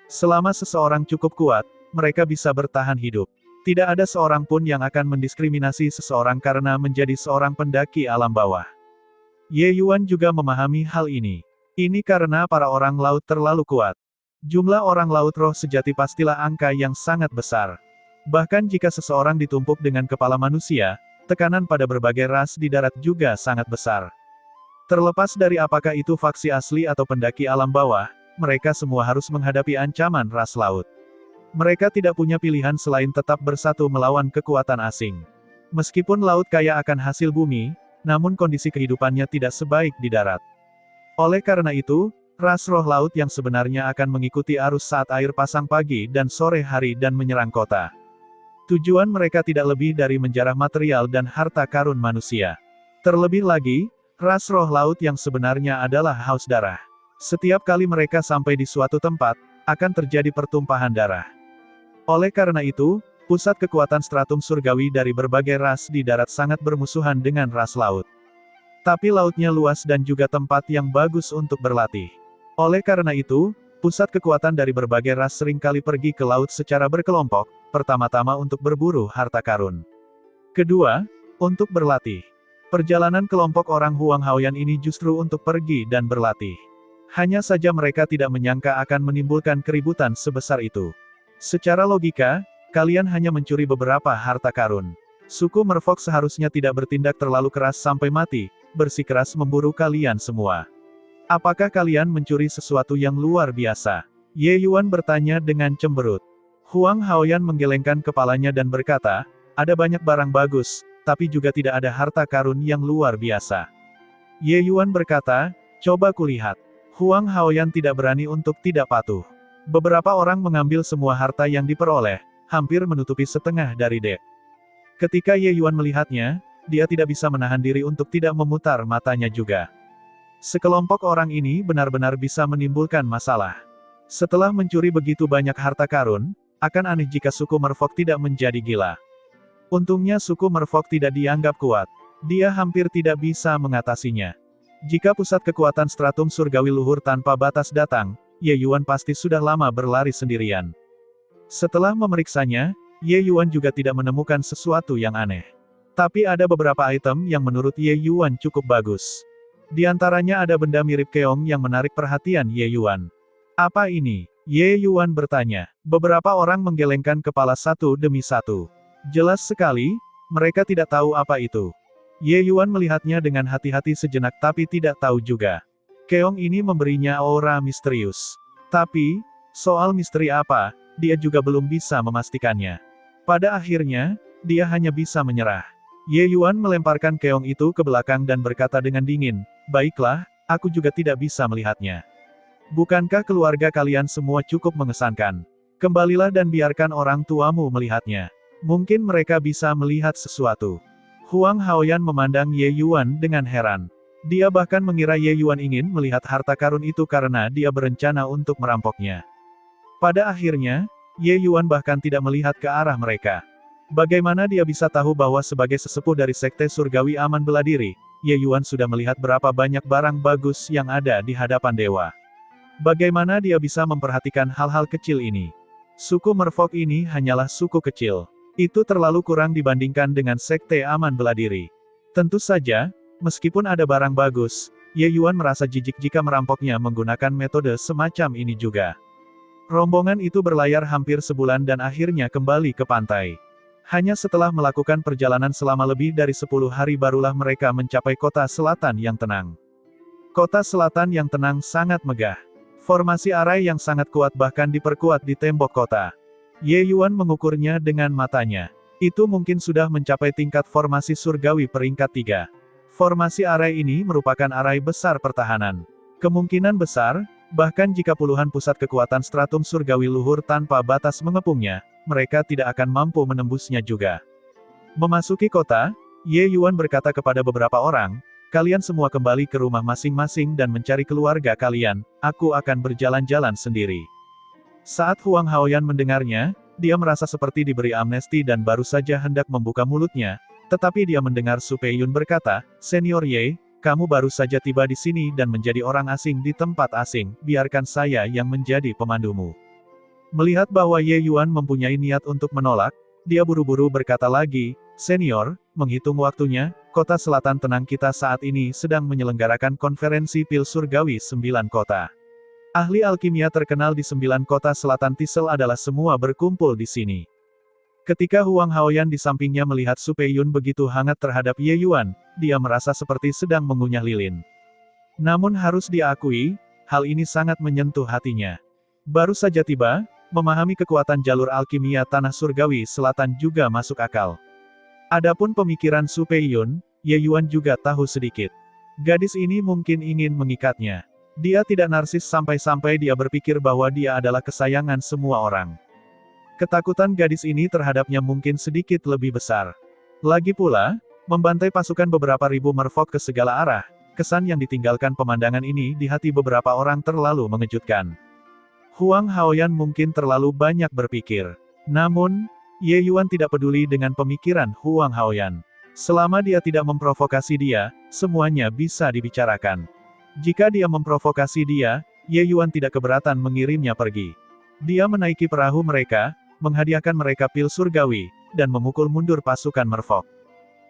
Speaker 1: Selama seseorang cukup kuat, mereka bisa bertahan hidup. Tidak ada seorang pun yang akan mendiskriminasi seseorang karena menjadi seorang pendaki alam bawah. Ye Yuan juga memahami hal ini. Ini karena para orang laut terlalu kuat. Jumlah orang laut roh sejati pastilah angka yang sangat besar. Bahkan jika seseorang ditumpuk dengan kepala manusia, tekanan pada berbagai ras di darat juga sangat besar. Terlepas dari apakah itu faksi asli atau pendaki alam bawah, mereka semua harus menghadapi ancaman ras laut. Mereka tidak punya pilihan selain tetap bersatu melawan kekuatan asing. Meskipun laut kaya akan hasil bumi, namun kondisi kehidupannya tidak sebaik di darat. Oleh karena itu, ras roh laut yang sebenarnya akan mengikuti arus saat air pasang pagi dan sore hari dan menyerang kota. Tujuan mereka tidak lebih dari menjarah material dan harta karun manusia. Terlebih lagi, ras roh laut yang sebenarnya adalah haus darah. Setiap kali mereka sampai di suatu tempat, akan terjadi pertumpahan darah. Oleh karena itu, pusat kekuatan stratum surgawi dari berbagai ras di darat sangat bermusuhan dengan ras laut. Tapi lautnya luas dan juga tempat yang bagus untuk berlatih. Oleh karena itu, pusat kekuatan dari berbagai ras seringkali pergi ke laut secara berkelompok, pertama-tama untuk berburu harta karun. Kedua, untuk berlatih. Perjalanan kelompok orang Huang Haoyan ini justru untuk pergi dan berlatih. Hanya saja mereka tidak menyangka akan menimbulkan keributan sebesar itu. Secara logika, kalian hanya mencuri beberapa harta karun. Suku Merfolk seharusnya tidak bertindak terlalu keras sampai mati, bersikeras memburu kalian semua. Apakah kalian mencuri sesuatu yang luar biasa? Ye Yuan bertanya dengan cemberut. Huang Haoyan menggelengkan kepalanya dan berkata, ada banyak barang bagus, tapi juga tidak ada harta karun yang luar biasa. Ye Yuan berkata, coba kulihat. Huang Haoyan tidak berani untuk tidak patuh. Beberapa orang mengambil semua harta yang diperoleh, hampir menutupi setengah dari dek. Ketika Ye Yuan melihatnya, dia tidak bisa menahan diri untuk tidak memutar matanya juga. Sekelompok orang ini benar-benar bisa menimbulkan masalah. Setelah mencuri begitu banyak harta karun, akan aneh jika suku Merfolk tidak menjadi gila. Untungnya suku Merfolk tidak dianggap kuat. Dia hampir tidak bisa mengatasinya. Jika pusat kekuatan stratum surgawi luhur tanpa batas datang, Ye Yuan pasti sudah lama berlari sendirian. Setelah memeriksanya, Ye Yuan juga tidak menemukan sesuatu yang aneh. Tapi ada beberapa item yang menurut Ye Yuan cukup bagus. Di antaranya ada benda mirip keong yang menarik perhatian Ye Yuan. Apa ini? Ye Yuan bertanya. Beberapa orang menggelengkan kepala satu demi satu. Jelas sekali, mereka tidak tahu apa itu. Ye Yuan melihatnya dengan hati-hati sejenak tapi tidak tahu juga. Keong ini memberinya aura misterius. Tapi, soal misteri apa, dia juga belum bisa memastikannya. Pada akhirnya, dia hanya bisa menyerah. Ye Yuan melemparkan keong itu ke belakang dan berkata dengan dingin, baiklah, aku juga tidak bisa melihatnya. Bukankah keluarga kalian semua cukup mengesankan? Kembalilah dan biarkan orang tuamu melihatnya. Mungkin mereka bisa melihat sesuatu. Huang Haoyan memandang Ye Yuan dengan heran. Dia bahkan mengira Ye Yuan ingin melihat harta karun itu karena dia berencana untuk merampoknya. Pada akhirnya, Ye Yuan bahkan tidak melihat ke arah mereka. Bagaimana dia bisa tahu bahwa sebagai sesepuh dari Sekte Surgawi Aman Bela Diri, Ye Yuan sudah melihat berapa banyak barang bagus yang ada di hadapan dewa. Bagaimana dia bisa memperhatikan hal-hal kecil ini? Suku Merfolk ini hanyalah suku kecil. Itu terlalu kurang dibandingkan dengan Sekte Aman Bela Diri. Tentu saja, meskipun ada barang bagus, Ye Yuan merasa jijik jika merampoknya menggunakan metode semacam ini juga. Rombongan itu berlayar hampir sebulan dan akhirnya kembali ke pantai. Hanya setelah melakukan perjalanan selama lebih dari 10 hari barulah mereka mencapai kota selatan yang tenang. Kota selatan yang tenang sangat megah. Formasi arai yang sangat kuat bahkan diperkuat di tembok kota. Ye Yuan mengukurnya dengan matanya. Itu mungkin sudah mencapai tingkat formasi surgawi peringkat 3. Formasi arai ini merupakan arai besar pertahanan. Kemungkinan besar, bahkan jika puluhan pusat kekuatan stratum surgawi luhur tanpa batas mengepungnya, mereka tidak akan mampu menembusnya juga. Memasuki kota, Ye Yuan berkata kepada beberapa orang, kalian semua kembali ke rumah masing-masing dan mencari keluarga kalian, aku akan berjalan-jalan sendiri. Saat Huang Haoyan mendengarnya, dia merasa seperti diberi amnesti dan baru saja hendak membuka mulutnya, tetapi dia mendengar Su Peiyun berkata, Senior Ye, kamu baru saja tiba di sini dan menjadi orang asing di tempat asing, biarkan saya yang menjadi pemandumu. Melihat bahwa Ye Yuan mempunyai niat untuk menolak, dia buru-buru berkata lagi, Senior, menghitung waktunya, kota selatan tenang kita saat ini sedang menyelenggarakan konferensi pil surgawi 9 kota. Ahli alkimia terkenal di 9 kota selatan Tisel adalah semua berkumpul di sini. Ketika Huang Haoyan di sampingnya melihat Su Peiyun begitu hangat terhadap Ye Yuan, dia merasa seperti sedang mengunyah lilin. Namun harus diakui, hal ini sangat menyentuh hatinya. Baru saja tiba, memahami kekuatan jalur alkimia tanah surgawi selatan juga masuk akal. Adapun pemikiran Su Peiyun, Ye Yuan juga tahu sedikit. Gadis ini mungkin ingin mengikatnya. Dia tidak narsis sampai-sampai dia berpikir bahwa dia adalah kesayangan semua orang. Ketakutan gadis ini terhadapnya mungkin sedikit lebih besar. Lagi pula, membantai pasukan beberapa ribu merfolk ke segala arah, kesan yang ditinggalkan pemandangan ini di hati beberapa orang terlalu mengejutkan. Huang Haoyan mungkin terlalu banyak berpikir. Namun, Ye Yuan tidak peduli dengan pemikiran Huang Haoyan. Selama dia tidak memprovokasi dia, semuanya bisa dibicarakan. Jika dia memprovokasi dia, Ye Yuan tidak keberatan mengirimnya pergi. Dia menaiki perahu mereka, menghadiahkan mereka pil surgawi, dan memukul mundur pasukan merfolk.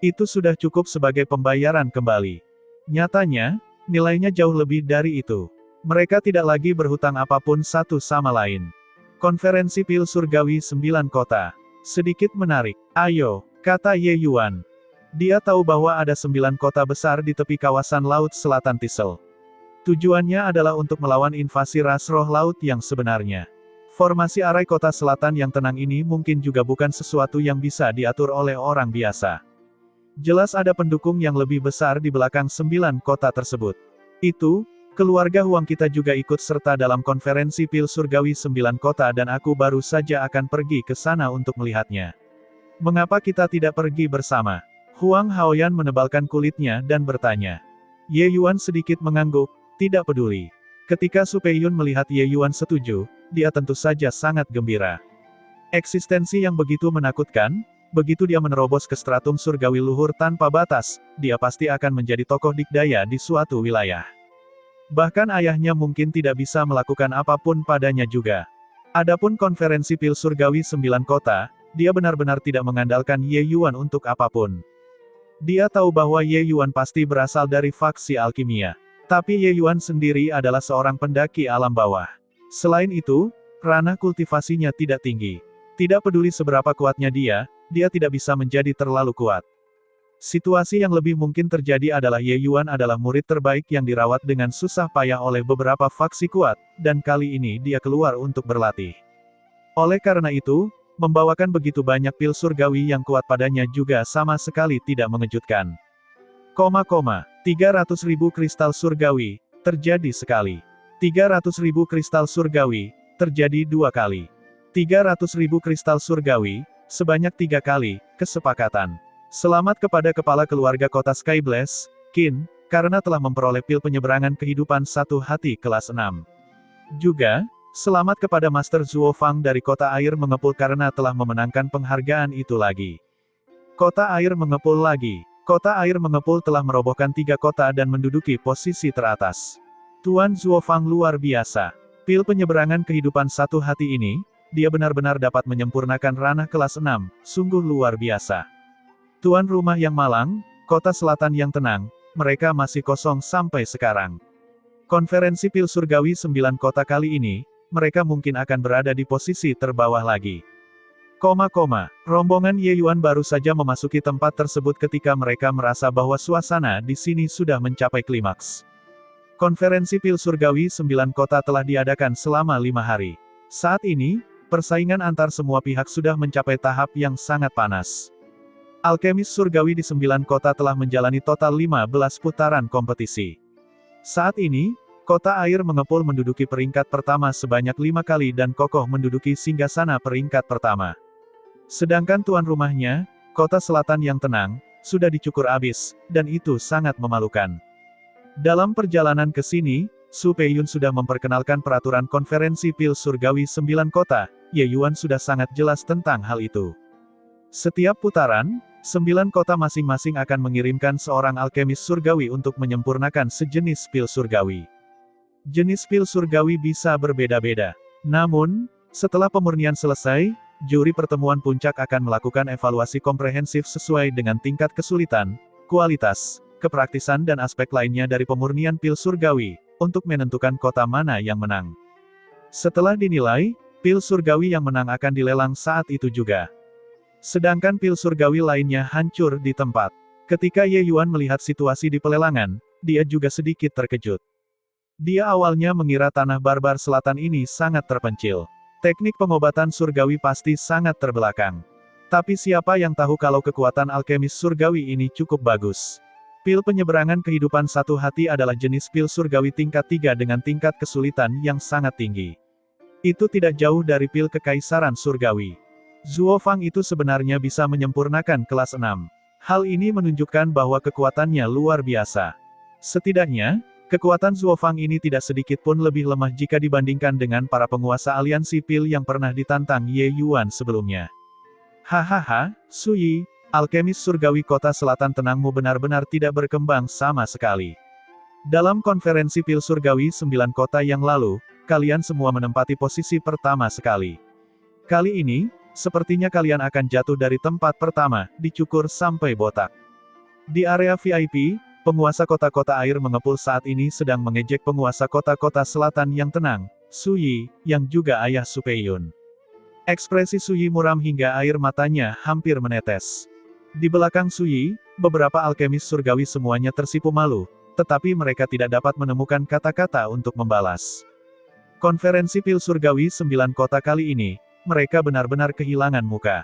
Speaker 1: Itu sudah cukup sebagai pembayaran kembali. Nyatanya, nilainya jauh lebih dari itu. Mereka tidak lagi berhutang apapun satu sama lain. Konferensi pil surgawi 9 kota. Sedikit menarik. Ayo, kata Ye Yuan. Dia tahu bahwa ada 9 kota besar di tepi kawasan Laut Selatan Tisel. Tujuannya adalah untuk melawan invasi ras roh laut yang sebenarnya. Formasi arai kota selatan yang tenang ini mungkin juga bukan sesuatu yang bisa diatur oleh orang biasa. Jelas ada pendukung yang lebih besar di belakang 9 kota tersebut. Itu, keluarga Huang kita juga ikut serta dalam konferensi pil surgawi 9 kota dan aku baru saja akan pergi ke sana untuk melihatnya. Mengapa kita tidak pergi bersama? Huang Haoyan menebalkan kulitnya dan bertanya. Ye Yuan sedikit mengangguk, tidak peduli. Ketika Su Peiyun melihat Ye Yuan setuju, dia tentu saja sangat gembira. Eksistensi yang begitu menakutkan, begitu dia menerobos ke stratum surgawi luhur tanpa batas, dia pasti akan menjadi tokoh dikdaya di suatu wilayah. Bahkan ayahnya mungkin tidak bisa melakukan apapun padanya juga. Adapun konferensi pil surgawi 9 kota, dia benar-benar tidak mengandalkan Ye Yuan untuk apapun. Dia tahu bahwa Ye Yuan pasti berasal dari faksi alkimia. Tapi Ye Yuan sendiri adalah seorang pendaki alam bawah. Selain itu, ranah kultivasinya tidak tinggi. Tidak peduli seberapa kuatnya dia tidak bisa menjadi terlalu kuat. Situasi yang lebih mungkin terjadi adalah Ye Yuan adalah murid terbaik yang dirawat dengan susah payah oleh beberapa faksi kuat, dan kali ini dia keluar untuk berlatih. Oleh karena itu, membawakan begitu banyak pil surgawi yang kuat padanya juga sama sekali tidak mengejutkan. 300.000 kristal surgawi, terjadi sekali. 300.000 kristal surgawi, terjadi 2 kali. 300.000 kristal surgawi, sebanyak 3 kali, kesepakatan. Selamat kepada kepala keluarga kota Skyblaze, Qin, karena telah memperoleh pil penyeberangan kehidupan satu hati kelas 6. Juga, selamat kepada Master Zuo Fang dari kota air mengepul karena telah memenangkan penghargaan itu lagi. Kota air mengepul lagi. Kota air mengepul telah merobohkan 3 kota dan menduduki posisi teratas. Tuan Zuo Fang luar biasa. Pil penyeberangan kehidupan satu hati ini, dia benar-benar dapat menyempurnakan ranah kelas 6, sungguh luar biasa. Tuan rumah yang malang, kota selatan yang tenang, mereka masih kosong sampai sekarang. Konferensi pil surgawi 9 kota kali ini, mereka mungkin akan berada di posisi terbawah lagi. Rombongan Ye Yuan baru saja memasuki tempat tersebut ketika mereka merasa bahwa suasana di sini sudah mencapai klimaks. Konferensi pil surgawi 9 kota telah diadakan selama 5 hari. Saat ini, persaingan antar semua pihak sudah mencapai tahap yang sangat panas. Alkemis surgawi di 9 kota telah menjalani total 15 putaran kompetisi. Saat ini, kota air mengepul menduduki peringkat pertama sebanyak 5 kali dan kokoh menduduki singgasana peringkat pertama. Sedangkan tuan rumahnya, kota selatan yang tenang, sudah dicukur abis, dan itu sangat memalukan. Dalam perjalanan ke sini, Su Peiyun sudah memperkenalkan peraturan konferensi pil surgawi 9 kota, Ye Yuan sudah sangat jelas tentang hal itu. Setiap putaran, 9 kota masing-masing akan mengirimkan seorang alkemis surgawi untuk menyempurnakan sejenis pil surgawi. Jenis pil surgawi bisa berbeda-beda. Namun, setelah pemurnian selesai, juri pertemuan puncak akan melakukan evaluasi komprehensif sesuai dengan tingkat kesulitan, kualitas, kepraktisan dan aspek lainnya dari pemurnian pil surgawi, untuk menentukan kota mana yang menang. Setelah dinilai, pil surgawi yang menang akan dilelang saat itu juga. Sedangkan pil surgawi lainnya hancur di tempat. Ketika Ye Yuan melihat situasi di pelelangan, dia juga sedikit terkejut. Dia awalnya mengira tanah barbar selatan ini sangat terpencil. Teknik pengobatan surgawi pasti sangat terbelakang. Tapi siapa yang tahu kalau kekuatan alkemis surgawi ini cukup bagus. Pil penyeberangan kehidupan satu hati adalah jenis pil surgawi tingkat 3 dengan tingkat kesulitan yang sangat tinggi. Itu tidak jauh dari pil kekaisaran surgawi. Zuo Fang itu sebenarnya bisa menyempurnakan kelas 6. Hal ini menunjukkan bahwa kekuatannya luar biasa. Setidaknya, kekuatan Zuo Fang ini tidak sedikit pun lebih lemah jika dibandingkan dengan para penguasa aliansi pil yang pernah ditantang Ye Yuan sebelumnya. Hahaha, Su Yi, alkemis surgawi kota selatan tenangmu benar-benar tidak berkembang sama sekali. Dalam konferensi pil surgawi 9 kota yang lalu, kalian semua menempati posisi pertama sekali. Kali ini, sepertinya kalian akan jatuh dari tempat pertama, dicukur sampai botak. Di area VIP, penguasa kota-kota air mengepul saat ini sedang mengejek penguasa kota-kota selatan yang tenang, Su Yi, yang juga ayah Su Peiyun. Ekspresi Su Yi muram hingga air matanya hampir menetes. Di belakang Su Yi, beberapa alkemis surgawi semuanya tersipu malu, tetapi mereka tidak dapat menemukan kata-kata untuk membalas. Konferensi pil surgawi 9 kota kali ini, mereka benar-benar kehilangan muka.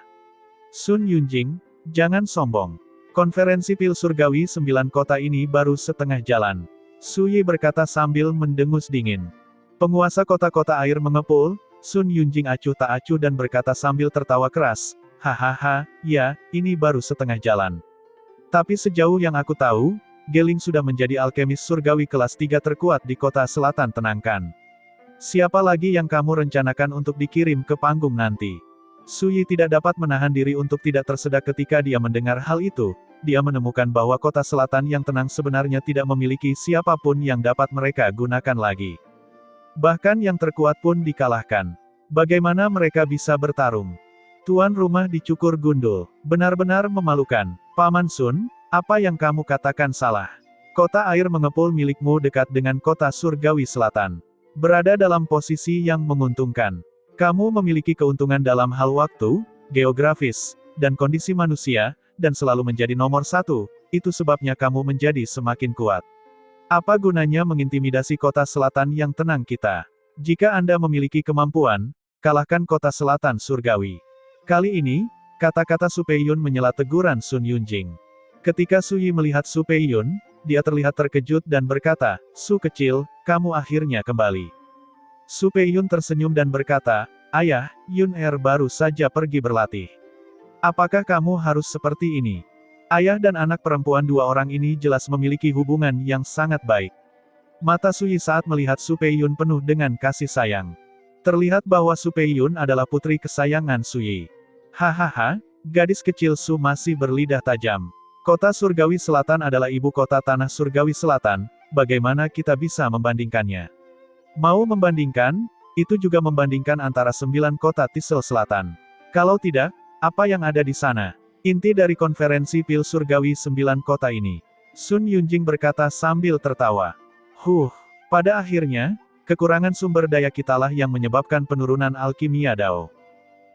Speaker 1: Sun Yunjing, jangan sombong. Konferensi pil surgawi 9 kota ini baru setengah jalan. Su Yi berkata sambil mendengus dingin. Penguasa kota-kota air mengepul, Sun Yunjing acuh tak acuh dan berkata sambil tertawa keras, hahaha, ya, ini baru setengah jalan. Tapi sejauh yang aku tahu, Geling sudah menjadi alkemis surgawi kelas 3 terkuat di kota selatan tenangkan. Siapa lagi yang kamu rencanakan untuk dikirim ke panggung nanti? Su Yi tidak dapat menahan diri untuk tidak tersedak ketika dia mendengar hal itu. Dia menemukan bahwa kota selatan yang tenang sebenarnya tidak memiliki siapapun yang dapat mereka gunakan lagi. Bahkan yang terkuat pun dikalahkan. Bagaimana mereka bisa bertarung? Tuan rumah dicukur gundul. Benar-benar memalukan. Paman Sun, apa yang kamu katakan salah? Kota air mengepul milikmu dekat dengan kota surgawi selatan. Berada dalam posisi yang menguntungkan. Kamu memiliki keuntungan dalam hal waktu, geografis, dan kondisi manusia, dan selalu menjadi nomor 1, itu sebabnya kamu menjadi semakin kuat. Apa gunanya mengintimidasi kota selatan yang tenang kita? Jika Anda memiliki kemampuan, kalahkan kota selatan surgawi. Kali ini, kata-kata Su Peiyun menyela teguran Sun Yunjing. Ketika Su Yi melihat Su Peiyun, dia terlihat terkejut dan berkata, Su kecil, kamu akhirnya kembali. Su Peiyun tersenyum dan berkata, Ayah, Yun Er baru saja pergi berlatih. Apakah kamu harus seperti ini? Ayah dan anak perempuan dua orang ini jelas memiliki hubungan yang sangat baik. Mata Su Yi saat melihat Su Peiyun penuh dengan kasih sayang. Terlihat bahwa Su Peiyun adalah putri kesayangan Su Yi. Hahaha, gadis kecil Su masih berlidah tajam. Kota Surgawi Selatan adalah ibu kota tanah Surgawi Selatan, bagaimana kita bisa membandingkannya? Mau membandingkan? Itu juga membandingkan antara 9 kota Tisel Selatan. Kalau tidak, apa yang ada di sana? Inti dari konferensi pil surgawi 9 kota ini. Sun Yunjing berkata sambil tertawa. Pada akhirnya, kekurangan sumber daya kitalah yang menyebabkan penurunan alkimia Dao.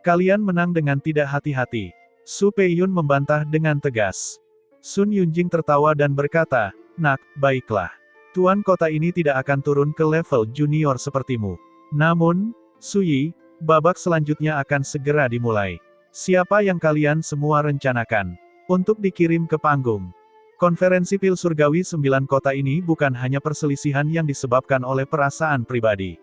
Speaker 1: Kalian menang dengan tidak hati-hati. Su Peiyun membantah dengan tegas. Sun Yunjing tertawa dan berkata, Nak, baiklah. Tuan kota ini tidak akan turun ke level junior sepertimu. Namun, Su Yi, babak selanjutnya akan segera dimulai. Siapa yang kalian semua rencanakan untuk dikirim ke panggung? Konferensi pil surgawi 9 kota ini bukan hanya perselisihan yang disebabkan oleh perasaan pribadi.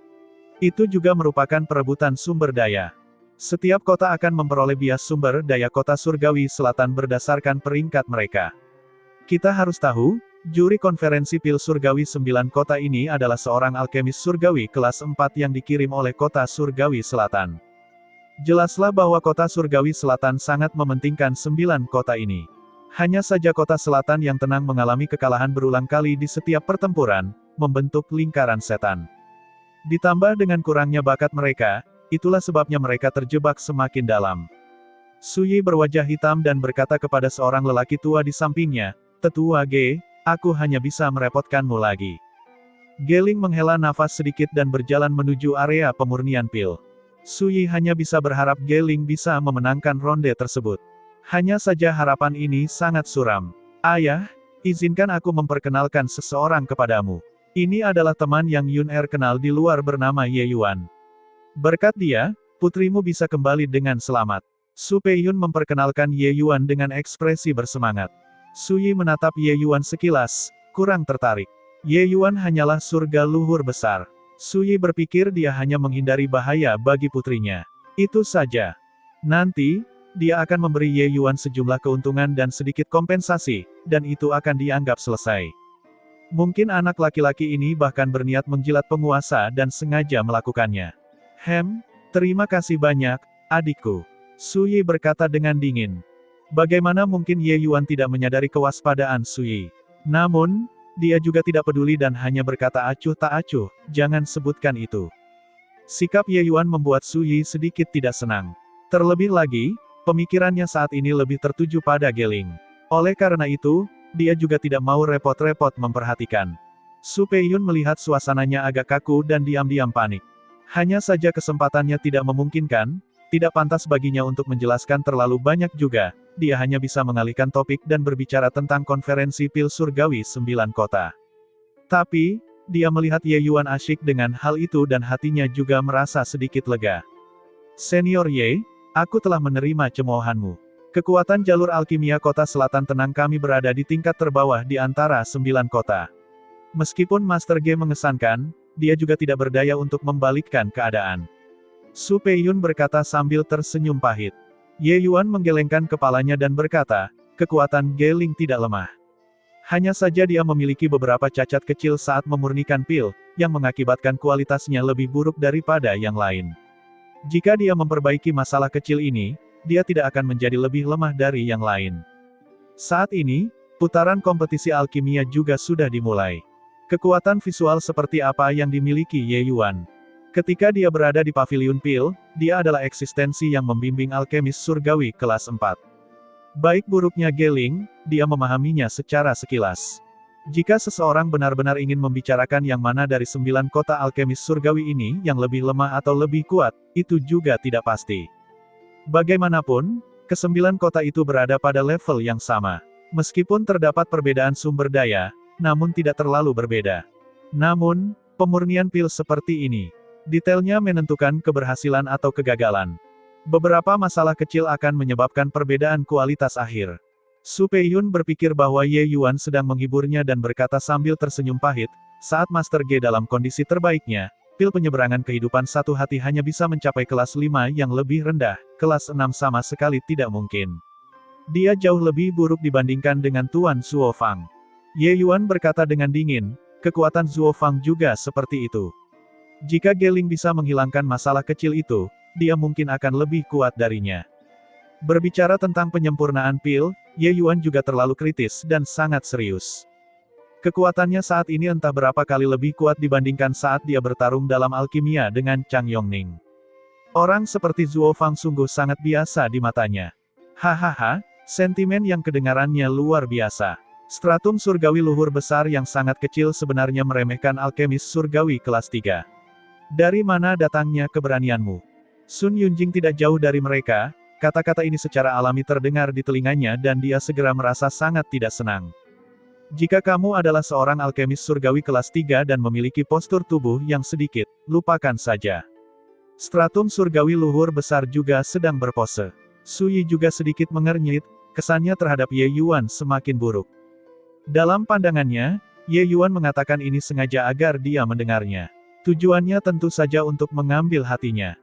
Speaker 1: Itu juga merupakan perebutan sumber daya. Setiap kota akan memperoleh bias sumber daya kota surgawi selatan berdasarkan peringkat mereka. Kita harus tahu, juri konferensi pil surgawi 9 kota ini adalah seorang alkemis surgawi kelas 4 yang dikirim oleh kota surgawi selatan. Jelaslah bahwa kota surgawi selatan sangat mementingkan 9 kota ini. Hanya saja kota selatan yang tenang mengalami kekalahan berulang kali di setiap pertempuran, membentuk lingkaran setan. Ditambah dengan kurangnya bakat mereka, itulah sebabnya mereka terjebak semakin dalam. Suyi berwajah hitam dan berkata kepada seorang lelaki tua di sampingnya, "Tetua Ge, aku hanya bisa merepotkanmu lagi." Geling menghela nafas sedikit dan berjalan menuju area pemurnian pil. Suyi hanya bisa berharap Geling bisa memenangkan ronde tersebut. Hanya saja harapan ini sangat suram. "Ayah, izinkan aku memperkenalkan seseorang kepadamu. Ini adalah teman yang Yun Er kenal di luar bernama Ye Yuan. Berkat dia, putrimu bisa kembali dengan selamat." Su Peiyun memperkenalkan Ye Yuan dengan ekspresi bersemangat. Suyi menatap Ye Yuan sekilas, kurang tertarik. Ye Yuan hanyalah surga luhur besar. Suyi berpikir dia hanya menghindari bahaya bagi putrinya. Itu saja. Nanti, dia akan memberi Ye Yuan sejumlah keuntungan dan sedikit kompensasi, dan itu akan dianggap selesai. Mungkin anak laki-laki ini bahkan berniat menjilat penguasa dan sengaja melakukannya. Terima kasih banyak, adikku. Suyi berkata dengan dingin. Bagaimana mungkin Ye Yuan tidak menyadari kewaspadaan Suyi? Namun, dia juga tidak peduli dan hanya berkata acuh tak acuh, "Jangan sebutkan itu." Sikap Ye Yuan membuat Suyi sedikit tidak senang. Terlebih lagi, pemikirannya saat ini lebih tertuju pada Geling. Oleh karena itu, dia juga tidak mau repot-repot memperhatikan. Su Peiyun melihat suasananya agak kaku dan diam-diam panik. Hanya saja kesempatannya tidak memungkinkan, tidak pantas baginya untuk menjelaskan terlalu banyak juga, dia hanya bisa mengalihkan topik dan berbicara tentang konferensi pil surgawi 9 kota. Tapi, dia melihat Ye Yuan asyik dengan hal itu dan hatinya juga merasa sedikit lega. "Senior Ye, aku telah menerima cemoohanmu. Kekuatan jalur alkimia kota selatan tenang kami berada di tingkat terbawah di antara 9 kota. Meskipun Master Ge mengesankan, dia juga tidak berdaya untuk membalikkan keadaan." Su Peiyun berkata sambil tersenyum pahit. Ye Yuan menggelengkan kepalanya dan berkata, "Kekuatan Geling tidak lemah. Hanya saja dia memiliki beberapa cacat kecil saat memurnikan pil, yang mengakibatkan kualitasnya lebih buruk daripada yang lain. Jika dia memperbaiki masalah kecil ini, dia tidak akan menjadi lebih lemah dari yang lain." Saat ini, putaran kompetisi alkimia juga sudah dimulai. Kekuatan visual seperti apa yang dimiliki Ye Yuan? Ketika dia berada di paviliun pil, dia adalah eksistensi yang membimbing alkemis surgawi kelas 4. Baik buruknya Geling, dia memahaminya secara sekilas. Jika seseorang benar-benar ingin membicarakan yang mana dari 9 kota alkemis surgawi ini yang lebih lemah atau lebih kuat, itu juga tidak pasti. Bagaimanapun, ke-9 kota itu berada pada level yang sama. Meskipun terdapat perbedaan sumber daya, namun tidak terlalu berbeda. Namun, pemurnian pil seperti ini, detailnya menentukan keberhasilan atau kegagalan. Beberapa masalah kecil akan menyebabkan perbedaan kualitas akhir. Su Peiyun berpikir bahwa Ye Yuan sedang menghiburnya dan berkata sambil tersenyum pahit, "Saat Master Ge dalam kondisi terbaiknya, pil penyeberangan kehidupan satu hati hanya bisa mencapai kelas 5 yang lebih rendah, kelas 6 sama sekali tidak mungkin. Dia jauh lebih buruk dibandingkan dengan Tuan Zuo Fang." Ye Yuan berkata dengan dingin, "Kekuatan Zuo Fang juga seperti itu. Jika Geling bisa menghilangkan masalah kecil itu, dia mungkin akan lebih kuat darinya." Berbicara tentang penyempurnaan pil, Ye Yuan juga terlalu kritis dan sangat serius. Kekuatannya saat ini entah berapa kali lebih kuat dibandingkan saat dia bertarung dalam alkimia dengan Chang Yongning. Orang seperti Zuo Fang sungguh sangat biasa di matanya. Hahaha, sentimen yang kedengarannya luar biasa. Stratum surgawi luhur besar yang sangat kecil sebenarnya meremehkan alkemis surgawi kelas 3. Dari mana datangnya keberanianmu? Sun Yunjing tidak jauh dari mereka, kata-kata ini secara alami terdengar di telinganya dan dia segera merasa sangat tidak senang. Jika kamu adalah seorang alkemis surgawi kelas 3 dan memiliki postur tubuh yang sedikit, lupakan saja. Stratum surgawi luhur besar juga sedang berpose. Suyi juga sedikit mengernyit, kesannya terhadap Ye Yuan semakin buruk. Dalam pandangannya, Ye Yuan mengatakan ini sengaja agar dia mendengarnya. Tujuannya tentu saja untuk mengambil hatinya.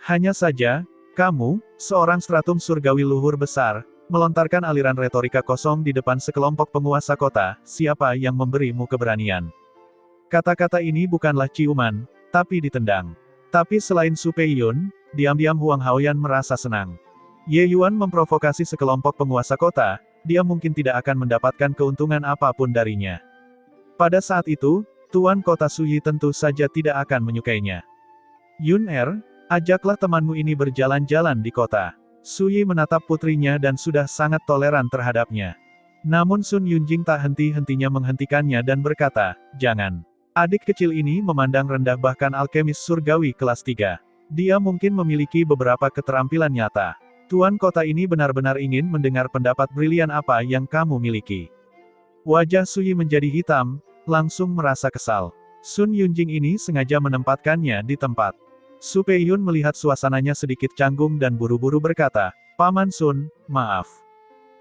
Speaker 1: Hanya saja, Kamu, seorang stratum surgawi luhur besar, melontarkan aliran retorika kosong di depan sekelompok penguasa kota, siapa yang memberimu keberanian? Kata-kata ini bukanlah ciuman, tapi ditendang. Tapi selain Su Peiyun, diam-diam Huang Haoyan merasa senang. Ye Yuan memprovokasi sekelompok penguasa kota, dia mungkin tidak akan mendapatkan keuntungan apapun darinya. Pada saat itu, Tuan Kota Suyi tentu saja tidak akan menyukainya. Yun Er, ajaklah temanmu ini berjalan-jalan di kota. Suyi menatap putrinya dan sudah sangat toleran terhadapnya. Namun Sun Yunjing tak henti-hentinya menghentikannya dan berkata, jangan. Adik kecil ini memandang rendah bahkan alkemis surgawi kelas 3. Dia mungkin memiliki beberapa keterampilan nyata. Tuan kota ini benar-benar ingin mendengar pendapat brilian apa yang kamu miliki. Wajah Suyi menjadi hitam, langsung merasa kesal. Sun Yunjing ini sengaja menempatkannya di tempat. Su Peiyun melihat suasananya sedikit canggung dan buru-buru berkata, Paman Sun, maaf.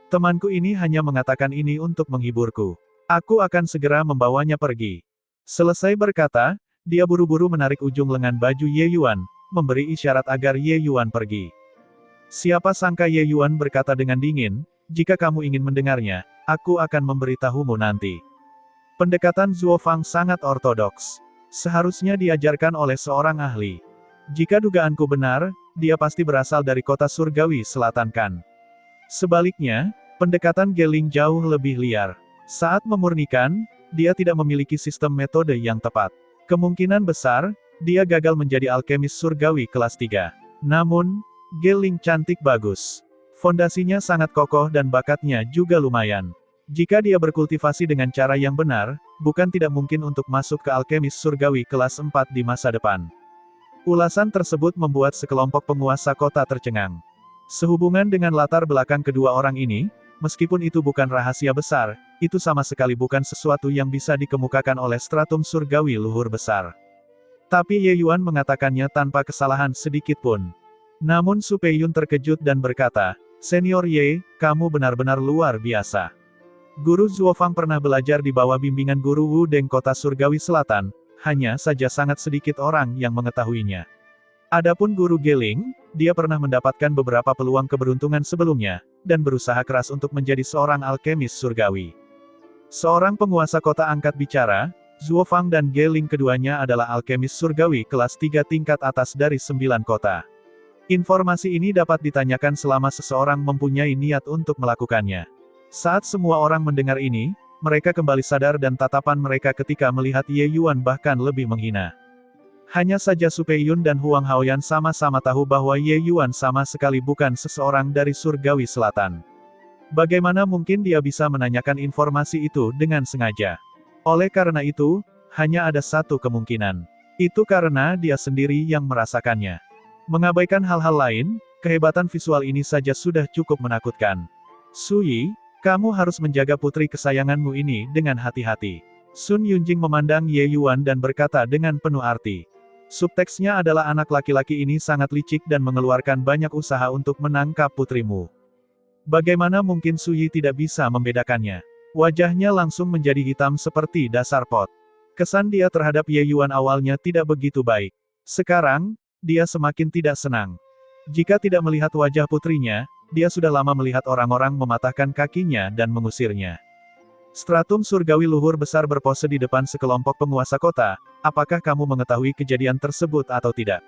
Speaker 1: Temanku ini hanya mengatakan ini untuk menghiburku. Aku akan segera membawanya pergi. Selesai berkata, dia buru-buru menarik ujung lengan baju Ye Yuan, memberi isyarat agar Ye Yuan pergi. Siapa sangka Ye Yuan berkata dengan dingin, jika kamu ingin mendengarnya, aku akan memberitahumu nanti. Pendekatan Zuo Fang sangat ortodoks. Seharusnya diajarkan oleh seorang ahli. Jika dugaanku benar, dia pasti berasal dari kota surgawi selatan kan. Sebaliknya, pendekatan Geling jauh lebih liar. Saat memurnikan, dia tidak memiliki sistem metode yang tepat. Kemungkinan besar, dia gagal menjadi alkemis surgawi kelas 3. Namun, Geling cantik bagus. Fondasinya sangat kokoh dan bakatnya juga lumayan. Jika dia berkultivasi dengan cara yang benar, bukan tidak mungkin untuk masuk ke alkemis surgawi kelas 4 di masa depan. Ulasan tersebut membuat sekelompok penguasa kota tercengang. Sehubungan dengan latar belakang kedua orang ini, meskipun itu bukan rahasia besar, itu sama sekali bukan sesuatu yang bisa dikemukakan oleh stratum surgawi luhur besar. Tapi Ye Yuan mengatakannya tanpa kesalahan sedikit pun. Namun Su Peiyun terkejut dan berkata, Senior Ye, kamu benar-benar luar biasa. Guru Zuo Fang pernah belajar di bawah bimbingan Guru Wu Deng kota surgawi selatan, hanya saja sangat sedikit orang yang mengetahuinya. Adapun Guru Geling, dia pernah mendapatkan beberapa peluang keberuntungan sebelumnya, dan berusaha keras untuk menjadi seorang alkemis surgawi. Seorang penguasa kota angkat bicara, Zuo Fang dan Geling keduanya adalah alkemis surgawi kelas 3 tingkat atas dari 9 kota. Informasi ini dapat ditanyakan selama seseorang mempunyai niat untuk melakukannya. Saat semua orang mendengar ini, mereka kembali sadar dan tatapan mereka ketika melihat Ye Yuan bahkan lebih menghina. Hanya saja Su Peiyun dan Huang Haoyan sama-sama tahu bahwa Ye Yuan sama sekali bukan seseorang dari surgawi selatan. Bagaimana mungkin dia bisa menanyakan informasi itu dengan sengaja? Oleh karena itu, hanya ada satu kemungkinan. Itu karena dia sendiri yang merasakannya. Mengabaikan hal-hal lain, kehebatan visual ini saja sudah cukup menakutkan. Suyi, kamu harus menjaga putri kesayanganmu ini dengan hati-hati. Sun Yunjing memandang Ye Yuan dan berkata dengan penuh arti. Subteksnya adalah anak laki-laki ini sangat licik dan mengeluarkan banyak usaha untuk menangkap putrimu. Bagaimana mungkin Suyi tidak bisa membedakannya? Wajahnya langsung menjadi hitam seperti dasar pot. Kesan dia terhadap Ye Yuan awalnya tidak begitu baik. Sekarang, dia semakin tidak senang. Jika tidak melihat wajah putrinya, dia sudah lama melihat orang-orang mematahkan kakinya dan mengusirnya. Stratum surgawi luhur besar berpose di depan sekelompok penguasa kota, apakah kamu mengetahui kejadian tersebut atau tidak?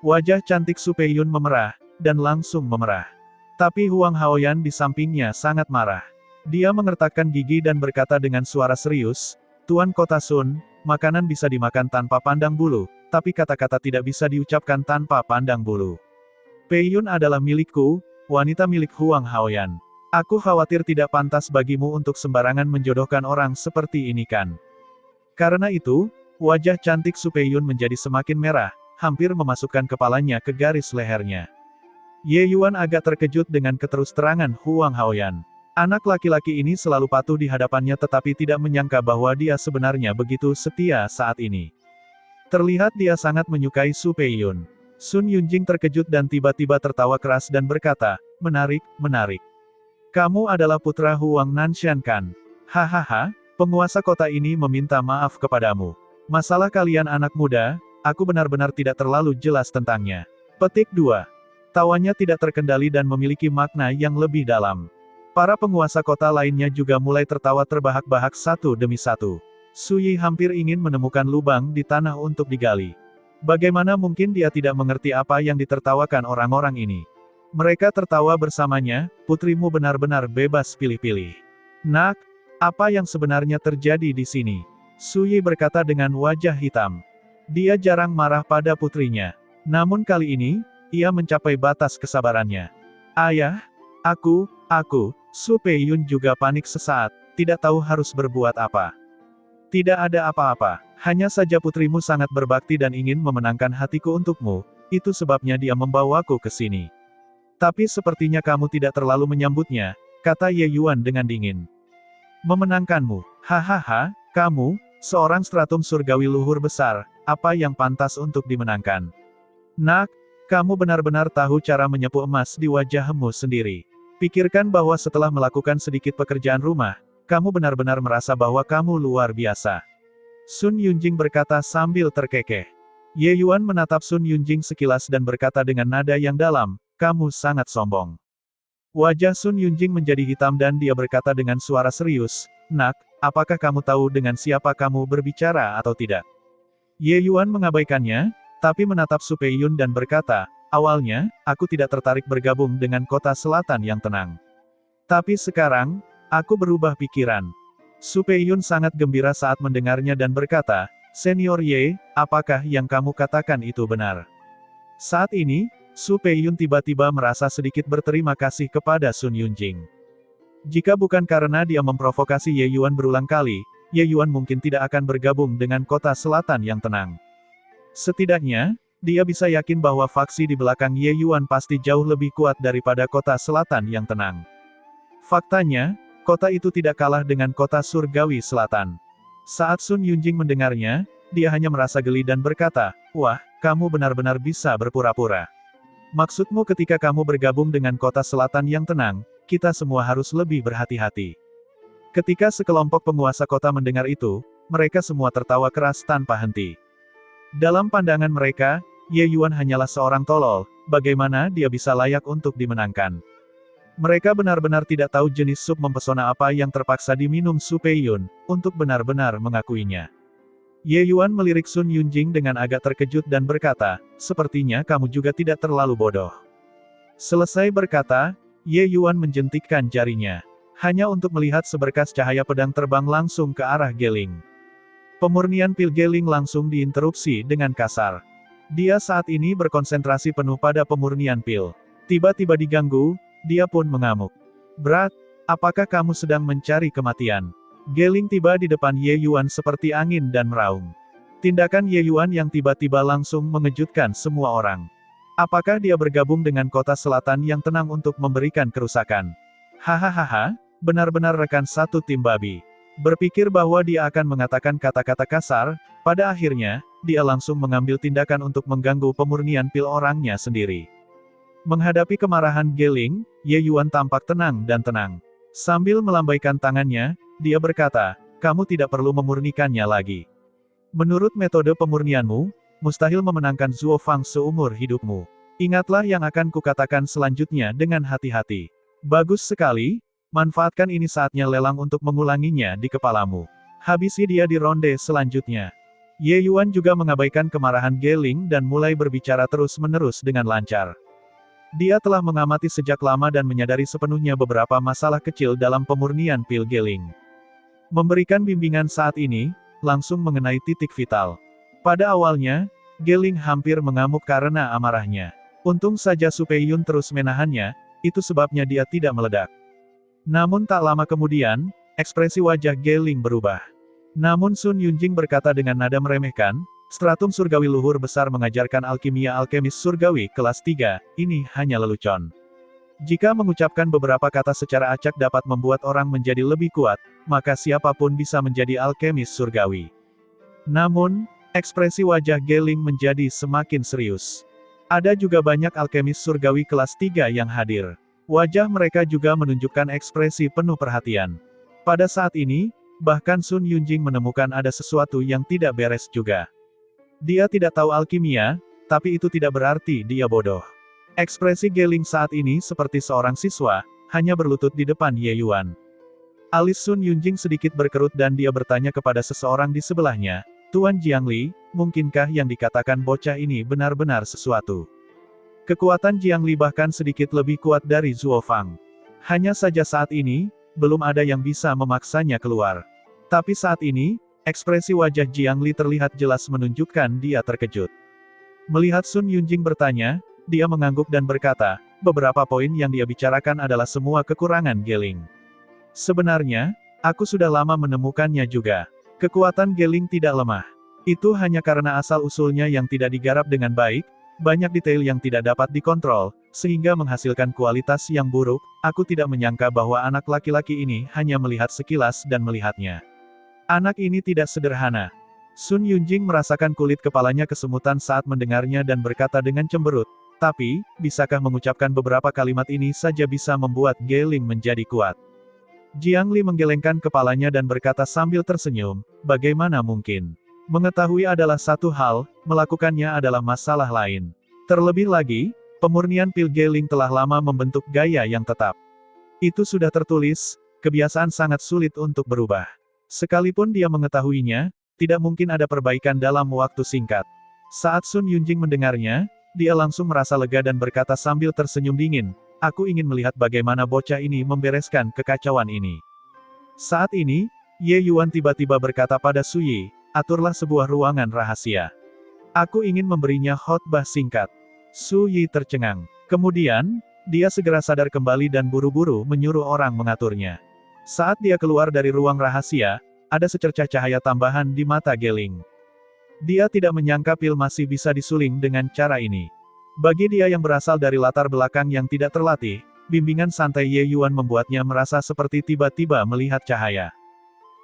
Speaker 1: Wajah cantik Su Peiyun memerah, dan langsung memerah. Tapi Huang Haoyan di sampingnya sangat marah. Dia mengertakkan gigi dan berkata dengan suara serius, Tuan Kota Sun, makanan bisa dimakan tanpa pandang bulu, tapi kata-kata tidak bisa diucapkan tanpa pandang bulu. Peiyun adalah milikku, wanita milik Huang Haoyan. Aku khawatir tidak pantas bagimu untuk sembarangan menjodohkan orang seperti ini kan. Karena itu, wajah cantik Su Peiyun menjadi semakin merah, hampir memasukkan kepalanya ke garis lehernya. Ye Yuan agak terkejut dengan keterus-terangan Huang Haoyan. Anak laki-laki ini selalu patuh di hadapannya tetapi tidak menyangka bahwa dia sebenarnya begitu setia saat ini. Terlihat dia sangat menyukai Su Peiyun. Sun Yunjing terkejut dan tiba-tiba tertawa keras dan berkata, menarik, menarik. Kamu adalah putra Huang Nanshan kan? Hahaha, penguasa kota ini meminta maaf kepadamu. Masalah kalian anak muda, aku benar-benar tidak terlalu jelas tentangnya. Petik 2. Tawanya tidak terkendali dan memiliki makna yang lebih dalam. Para penguasa kota lainnya juga mulai tertawa terbahak-bahak satu demi satu. Su Yi hampir ingin menemukan lubang di tanah untuk digali. Bagaimana mungkin dia tidak mengerti apa yang ditertawakan orang-orang ini? Mereka tertawa bersamanya, putrimu benar-benar bebas pilih-pilih. Nak, apa yang sebenarnya terjadi di sini? Su Yi berkata dengan wajah hitam. Dia jarang marah pada putrinya. Namun kali ini, ia mencapai batas kesabarannya. Ayah, aku, Su Peiyun juga panik sesaat, tidak tahu harus berbuat apa. Tidak ada apa-apa, hanya saja putrimu sangat berbakti dan ingin memenangkan hatiku untukmu, itu sebabnya dia membawaku ke sini. Tapi sepertinya kamu tidak terlalu menyambutnya, kata Ye Yuan dengan dingin. Memenangkanmu, hahaha, kamu, seorang stratum surgawi luhur besar, apa yang pantas untuk dimenangkan? Nak, kamu benar-benar tahu cara menyapu emas di wajahmu sendiri. Pikirkan bahwa setelah melakukan sedikit pekerjaan rumah, kamu benar-benar merasa bahwa kamu luar biasa. Sun Yunjing berkata sambil terkekeh. Ye Yuan menatap Sun Yunjing sekilas dan berkata dengan nada yang dalam, kamu sangat sombong. Wajah Sun Yunjing menjadi hitam dan dia berkata dengan suara serius, Nak, apakah kamu tahu dengan siapa kamu berbicara atau tidak? Ye Yuan mengabaikannya, tapi menatap Su Peiyun dan berkata, awalnya, aku tidak tertarik bergabung dengan kota selatan yang tenang. Tapi sekarang, aku berubah pikiran. Su Peiyun sangat gembira saat mendengarnya dan berkata, Senior Ye, apakah yang kamu katakan itu benar? Saat ini, Su Peiyun tiba-tiba merasa sedikit berterima kasih kepada Sun Yunjing. Jika bukan karena dia memprovokasi Ye Yuan berulang kali, Ye Yuan mungkin tidak akan bergabung dengan kota selatan yang tenang. Setidaknya, dia bisa yakin bahwa faksi di belakang Ye Yuan pasti jauh lebih kuat daripada kota selatan yang tenang. Faktanya, kota itu tidak kalah dengan kota surgawi selatan. Saat Sun Yunjing mendengarnya, dia hanya merasa geli dan berkata, wah, kamu benar-benar bisa berpura-pura. Maksudmu ketika kamu bergabung dengan kota selatan yang tenang, kita semua harus lebih berhati-hati. Ketika sekelompok penguasa kota mendengar itu, mereka semua tertawa keras tanpa henti. Dalam pandangan mereka, Ye Yuan hanyalah seorang tolol, bagaimana dia bisa layak untuk dimenangkan. Mereka benar-benar tidak tahu jenis sup mempesona apa yang terpaksa diminum Su Peiyun, untuk benar-benar mengakuinya. Ye Yuan melirik Sun Yunjing dengan agak terkejut dan berkata, sepertinya kamu juga tidak terlalu bodoh. Selesai berkata, Ye Yuan menjentikkan jarinya. Hanya untuk melihat seberkas cahaya pedang terbang langsung ke arah Geling. Pemurnian pil Geling langsung diinterupsi dengan kasar. Dia saat ini berkonsentrasi penuh pada pemurnian pil. Tiba-tiba diganggu, dia pun mengamuk. Berat, apakah kamu sedang mencari kematian? Geling tiba di depan Ye Yuan seperti angin dan meraung. Tindakan Ye Yuan yang tiba-tiba langsung mengejutkan semua orang. Apakah dia bergabung dengan kota selatan yang tenang untuk memberikan kerusakan? Hahaha, benar-benar rekan satu tim babi. Berpikir bahwa dia akan mengatakan kata-kata kasar, pada akhirnya, dia langsung mengambil tindakan untuk mengganggu pemurnian pil orangnya sendiri. Menghadapi kemarahan Geling, Ye Yuan tampak tenang dan tenang. Sambil melambaikan tangannya, dia berkata, kamu tidak perlu memurnikannya lagi. Menurut metode pemurnianmu, mustahil memenangkan Zuo Fang seumur hidupmu. Ingatlah yang akan kukatakan selanjutnya dengan hati-hati. Bagus sekali, manfaatkan ini saatnya lelang untuk mengulanginya di kepalamu. Habisi dia di ronde selanjutnya. Ye Yuan juga mengabaikan kemarahan Geling dan mulai berbicara terus-menerus dengan lancar. Dia telah mengamati sejak lama dan menyadari sepenuhnya beberapa masalah kecil dalam pemurnian pil Geling. Memberikan bimbingan saat ini, langsung mengenai titik vital. Pada awalnya, Geling hampir mengamuk karena amarahnya. Untung saja Su Peiyun terus menahannya, itu sebabnya dia tidak meledak. Namun tak lama kemudian, ekspresi wajah Geling berubah. Namun Sun Yunjing berkata dengan nada meremehkan, stratum surgawi luhur besar mengajarkan alkimia alkemis surgawi kelas 3, ini hanya lelucon. Jika mengucapkan beberapa kata secara acak dapat membuat orang menjadi lebih kuat, maka siapapun bisa menjadi alkemis surgawi. Namun, ekspresi wajah Geling menjadi semakin serius. Ada juga banyak alkemis surgawi kelas 3 yang hadir. Wajah mereka juga menunjukkan ekspresi penuh perhatian. Pada saat ini, bahkan Sun Yunjing menemukan ada sesuatu yang tidak beres juga. Dia tidak tahu alkimia, tapi itu tidak berarti dia bodoh. Ekspresi Geling saat ini seperti seorang siswa, hanya berlutut di depan Ye Yuan. Alis Sun Yunjing sedikit berkerut dan dia bertanya kepada seseorang di sebelahnya, Tuan Jiangli, mungkinkah yang dikatakan bocah ini benar-benar sesuatu? Kekuatan Jiangli bahkan sedikit lebih kuat dari Zuo Fang. Hanya saja saat ini, belum ada yang bisa memaksanya keluar. Tapi saat ini, ekspresi wajah Jiangli terlihat jelas menunjukkan dia terkejut. Melihat Sun Yunjing bertanya, dia mengangguk dan berkata, beberapa poin yang dia bicarakan adalah semua kekurangan Geling. Sebenarnya, aku sudah lama menemukannya juga. Kekuatan Geling tidak lemah. Itu hanya karena asal-usulnya yang tidak digarap dengan baik, banyak detail yang tidak dapat dikontrol, sehingga menghasilkan kualitas yang buruk. Aku tidak menyangka bahwa anak laki-laki ini hanya melihat sekilas dan melihatnya. Anak ini tidak sederhana. Sun Yunjing merasakan kulit kepalanya kesemutan saat mendengarnya dan berkata dengan cemberut, tapi, bisakah mengucapkan beberapa kalimat ini saja bisa membuat Geling menjadi kuat? Jiangli menggelengkan kepalanya dan berkata sambil tersenyum, bagaimana mungkin? Mengetahui adalah satu hal, melakukannya adalah masalah lain. Terlebih lagi, pemurnian pil Geling telah lama membentuk gaya yang tetap. Itu sudah tertulis, kebiasaan sangat sulit untuk berubah. Sekalipun dia mengetahuinya, tidak mungkin ada perbaikan dalam waktu singkat. Saat Sun Yunjing mendengarnya, dia langsung merasa lega dan berkata sambil tersenyum dingin, aku ingin melihat bagaimana bocah ini membereskan kekacauan ini. Saat ini, Ye Yuan tiba-tiba berkata pada Su Yi, aturlah sebuah ruangan rahasia. Aku ingin memberinya khotbah singkat. Su Yi tercengang. Kemudian, dia segera sadar kembali dan buru-buru menyuruh orang mengaturnya. Saat dia keluar dari ruang rahasia, ada secercah cahaya tambahan di mata Geling. Dia tidak menyangka pil masih bisa disuling dengan cara ini. Bagi dia yang berasal dari latar belakang yang tidak terlatih, bimbingan santai Ye Yuan membuatnya merasa seperti tiba-tiba melihat cahaya.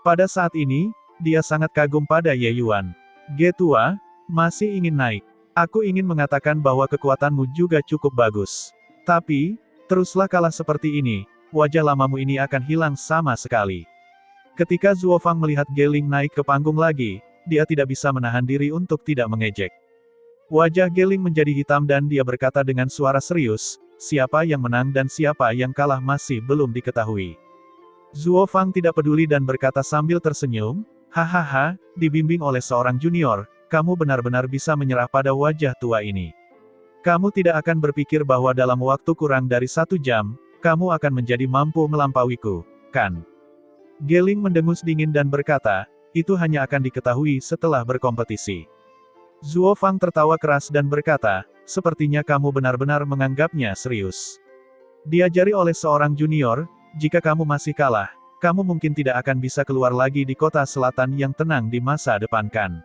Speaker 1: Pada saat ini, dia sangat kagum pada Ye Yuan. Ge tua, masih ingin naik. Aku ingin mengatakan bahwa kekuatanmu juga cukup bagus. Tapi, teruslah kalah seperti ini, wajah lamamu ini akan hilang sama sekali. Ketika Zuo Fang melihat Geling naik ke panggung lagi, dia tidak bisa menahan diri untuk tidak mengejek. Wajah Geling menjadi hitam dan dia berkata dengan suara serius, siapa yang menang dan siapa yang kalah masih belum diketahui. Zuo Fang tidak peduli dan berkata sambil tersenyum, hahaha, dibimbing oleh seorang junior, kamu benar-benar bisa menyerah pada wajah tua ini. Kamu tidak akan berpikir bahwa dalam waktu kurang dari 1 jam, kamu akan menjadi mampu melampauiku, kan? Geling mendengus dingin dan berkata, itu hanya akan diketahui setelah berkompetisi. Zuo Fang tertawa keras dan berkata, sepertinya kamu benar-benar menganggapnya serius. Diajari oleh seorang junior, jika kamu masih kalah, kamu mungkin tidak akan bisa keluar lagi di kota selatan yang tenang di masa depan kan.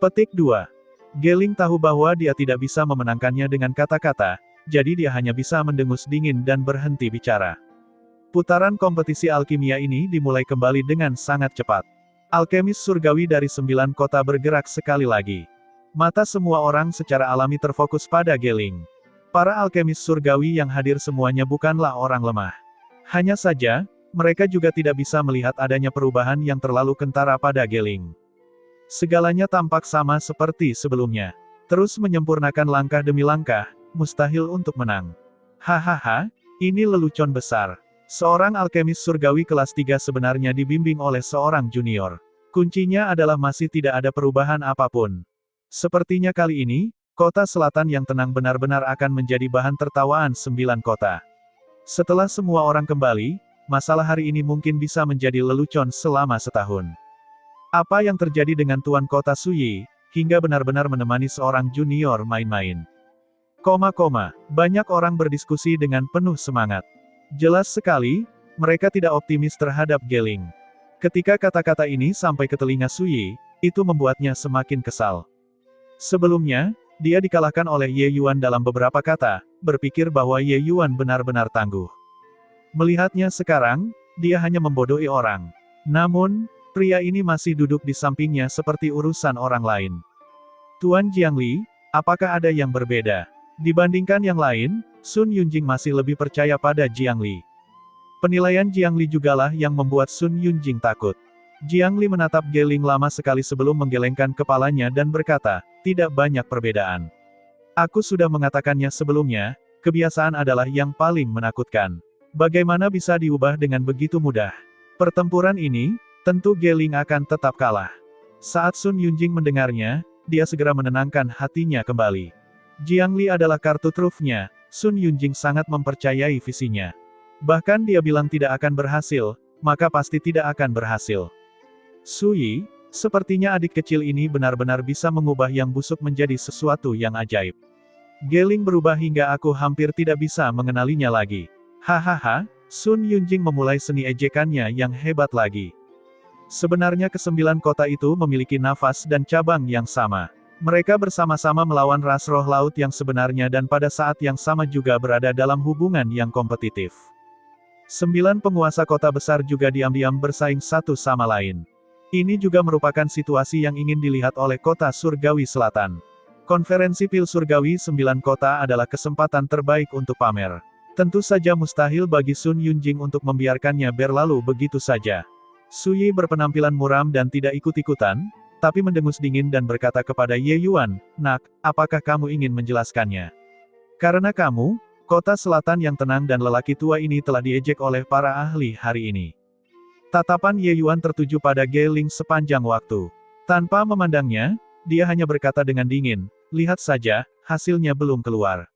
Speaker 1: Petik 2. Geling tahu bahwa dia tidak bisa memenangkannya dengan kata-kata, jadi dia hanya bisa mendengus dingin dan berhenti bicara. Putaran kompetisi alkimia ini dimulai kembali dengan sangat cepat. Alkemis surgawi dari 9 kota bergerak sekali lagi. Mata semua orang secara alami terfokus pada Geling. Para alkemis surgawi yang hadir semuanya bukanlah orang lemah. Hanya saja, mereka juga tidak bisa melihat adanya perubahan yang terlalu kentara pada Geling. Segalanya tampak sama seperti sebelumnya. Terus menyempurnakan langkah demi langkah, mustahil untuk menang. Hahaha, ini lelucon besar. Seorang alkemis surgawi kelas 3 sebenarnya dibimbing oleh seorang junior. Kuncinya adalah masih tidak ada perubahan apapun. Sepertinya kali ini, kota selatan yang tenang benar-benar akan menjadi bahan tertawaan 9 kota. Setelah semua orang kembali, masalah hari ini mungkin bisa menjadi lelucon selama setahun. Apa yang terjadi dengan Tuan Kota Su Yi, hingga benar-benar menemani seorang junior main-main. Banyak orang berdiskusi dengan penuh semangat. Jelas sekali, mereka tidak optimis terhadap Geling. Ketika kata-kata ini sampai ke telinga Su Yi, itu membuatnya semakin kesal. Sebelumnya, dia dikalahkan oleh Ye Yuan dalam beberapa kata, berpikir bahwa Ye Yuan benar-benar tangguh. Melihatnya sekarang, dia hanya membodohi orang. Namun, pria ini masih duduk di sampingnya seperti urusan orang lain. Tuan Jiangli, apakah ada yang berbeda? Dibandingkan yang lain, Sun Yunjing masih lebih percaya pada Jiangli. Penilaian Jiangli jugalah yang membuat Sun Yunjing takut. Jiangli menatap Geling lama sekali sebelum menggelengkan kepalanya dan berkata, tidak banyak perbedaan. Aku sudah mengatakannya sebelumnya, Kebiasaan adalah yang paling menakutkan. Bagaimana bisa diubah dengan begitu mudah? Pertempuran ini, tentu Geling akan tetap kalah. Saat Sun Yunjing mendengarnya, dia segera menenangkan hatinya kembali. Jiang Li adalah kartu trufnya, Sun Yunjing sangat mempercayai visinya. Bahkan dia bilang tidak akan berhasil, maka pasti tidak akan berhasil. Su Yi, sepertinya adik kecil ini benar-benar bisa mengubah yang busuk menjadi sesuatu yang ajaib. Geling berubah hingga aku hampir tidak bisa mengenalinya lagi. Hahaha, Sun Yunjing memulai seni ejekannya yang hebat lagi. Sebenarnya kesembilan kota itu memiliki nafas dan cabang yang sama. Mereka bersama-sama melawan ras roh laut yang sebenarnya dan pada saat yang sama juga berada dalam hubungan yang kompetitif. 9 penguasa kota besar juga diam-diam bersaing satu sama lain. Ini juga merupakan situasi yang ingin dilihat oleh kota Surgawi Selatan. Konferensi Pil Surgawi 9 kota adalah kesempatan terbaik untuk pamer. Tentu saja mustahil bagi Sun Yunjing untuk membiarkannya berlalu begitu saja. Su Yi berpenampilan muram dan tidak ikut-ikutan, tapi mendengus dingin dan berkata kepada Ye Yuan, "Nak, apakah kamu ingin menjelaskannya? Karena kamu, kota selatan yang tenang dan lelaki tua ini telah diejek oleh para ahli hari ini." Tatapan Ye Yuan tertuju pada Geling sepanjang waktu. Tanpa memandangnya, dia hanya berkata dengan dingin, "Lihat saja, hasilnya belum keluar."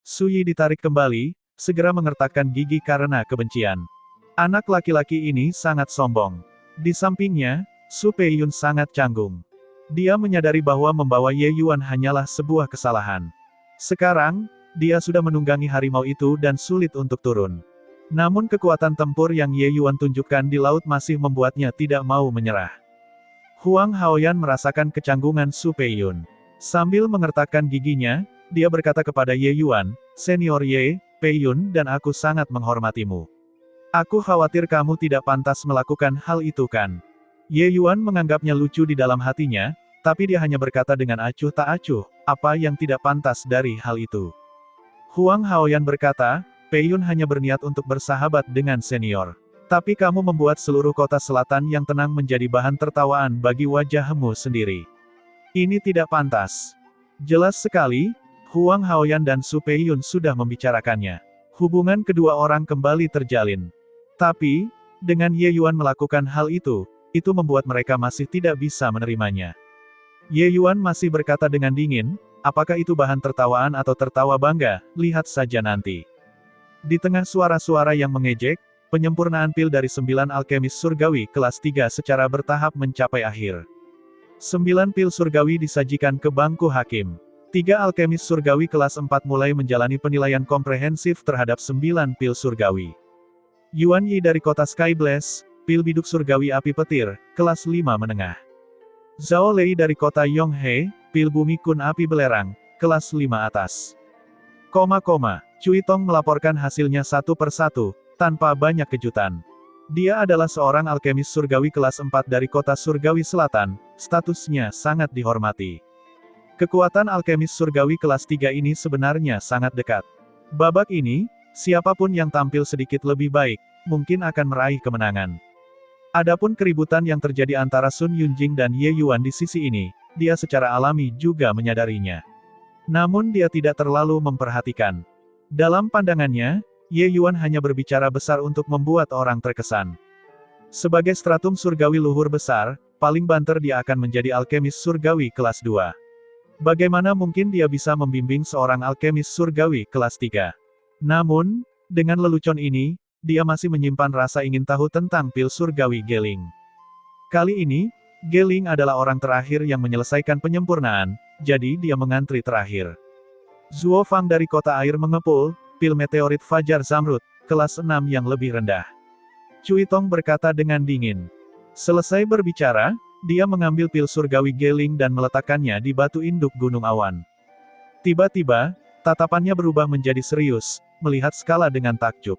Speaker 1: Su Yi ditarik kembali, segera mengertakkan gigi karena kebencian. Anak laki-laki ini sangat sombong. Di sampingnya, Su Peiyun sangat canggung. Dia menyadari bahwa membawa Ye Yuan hanyalah sebuah kesalahan. Sekarang, dia sudah menunggangi harimau itu dan sulit untuk turun. Namun kekuatan tempur yang Ye Yuan tunjukkan di laut masih membuatnya tidak mau menyerah. Huang Haoyan merasakan kecanggungan Su Peiyun. Sambil mengertakkan giginya, dia berkata kepada Ye Yuan, "Senior Ye, Peiyun dan aku sangat menghormatimu. Aku khawatir kamu tidak pantas melakukan hal itu kan?" Ye Yuan menganggapnya lucu di dalam hatinya, tapi dia hanya berkata dengan acuh tak acuh, "Apa yang tidak pantas dari hal itu?" Huang Haoyan berkata, "Peiyun hanya berniat untuk bersahabat dengan senior. Tapi kamu membuat seluruh kota selatan yang tenang menjadi bahan tertawaan bagi wajahmu sendiri. Ini tidak pantas." Jelas sekali, Huang Haoyan dan Su Peiyun sudah membicarakannya. Hubungan kedua orang kembali terjalin. Tapi, dengan Ye Yuan melakukan hal itu membuat mereka masih tidak bisa menerimanya. Ye Yuan masih berkata dengan dingin, "Apakah itu bahan tertawaan atau tertawa bangga, lihat saja nanti." Di tengah suara-suara yang mengejek, penyempurnaan pil dari 9 alkemis surgawi kelas 3 secara bertahap mencapai akhir. 9 pil surgawi disajikan ke bangku hakim. 3 alkemis surgawi kelas 4 mulai menjalani penilaian komprehensif terhadap 9 pil surgawi. Yuan Yi dari kota Skyblaze, pil biduk surgawi api petir, kelas 5 menengah. Zhao Lei dari kota Yonghe, pil bumi kun api belerang, kelas 5 atas. Cui Tong melaporkan hasilnya satu persatu, tanpa banyak kejutan. Dia adalah seorang alkemis surgawi kelas 4 dari kota Surgawi Selatan, statusnya sangat dihormati. Kekuatan alkemis surgawi kelas 3 ini sebenarnya sangat dekat. Babak ini, siapapun yang tampil sedikit lebih baik, mungkin akan meraih kemenangan. Adapun keributan yang terjadi antara Sun Yunjing dan Ye Yuan di sisi ini, dia secara alami juga menyadarinya. Namun dia tidak terlalu memperhatikan. Dalam pandangannya, Ye Yuan hanya berbicara besar untuk membuat orang terkesan. Sebagai stratum surgawi luhur besar, paling banter dia akan menjadi alkemis surgawi kelas 2. Bagaimana mungkin dia bisa membimbing seorang alkemis surgawi kelas 3? Namun, dengan lelucon ini, dia masih menyimpan rasa ingin tahu tentang pil surgawi Geling. Kali ini, Geling adalah orang terakhir yang menyelesaikan penyempurnaan, jadi dia mengantri terakhir. Zuo Fang dari kota air mengepul, pil meteorit Fajar Zamrud, kelas 6 yang lebih rendah. Cui Tong berkata dengan dingin. Selesai berbicara, dia mengambil pil surgawi Geling dan meletakkannya di batu induk gunung awan. Tiba-tiba, tatapannya berubah menjadi serius, melihat skala dengan takjub.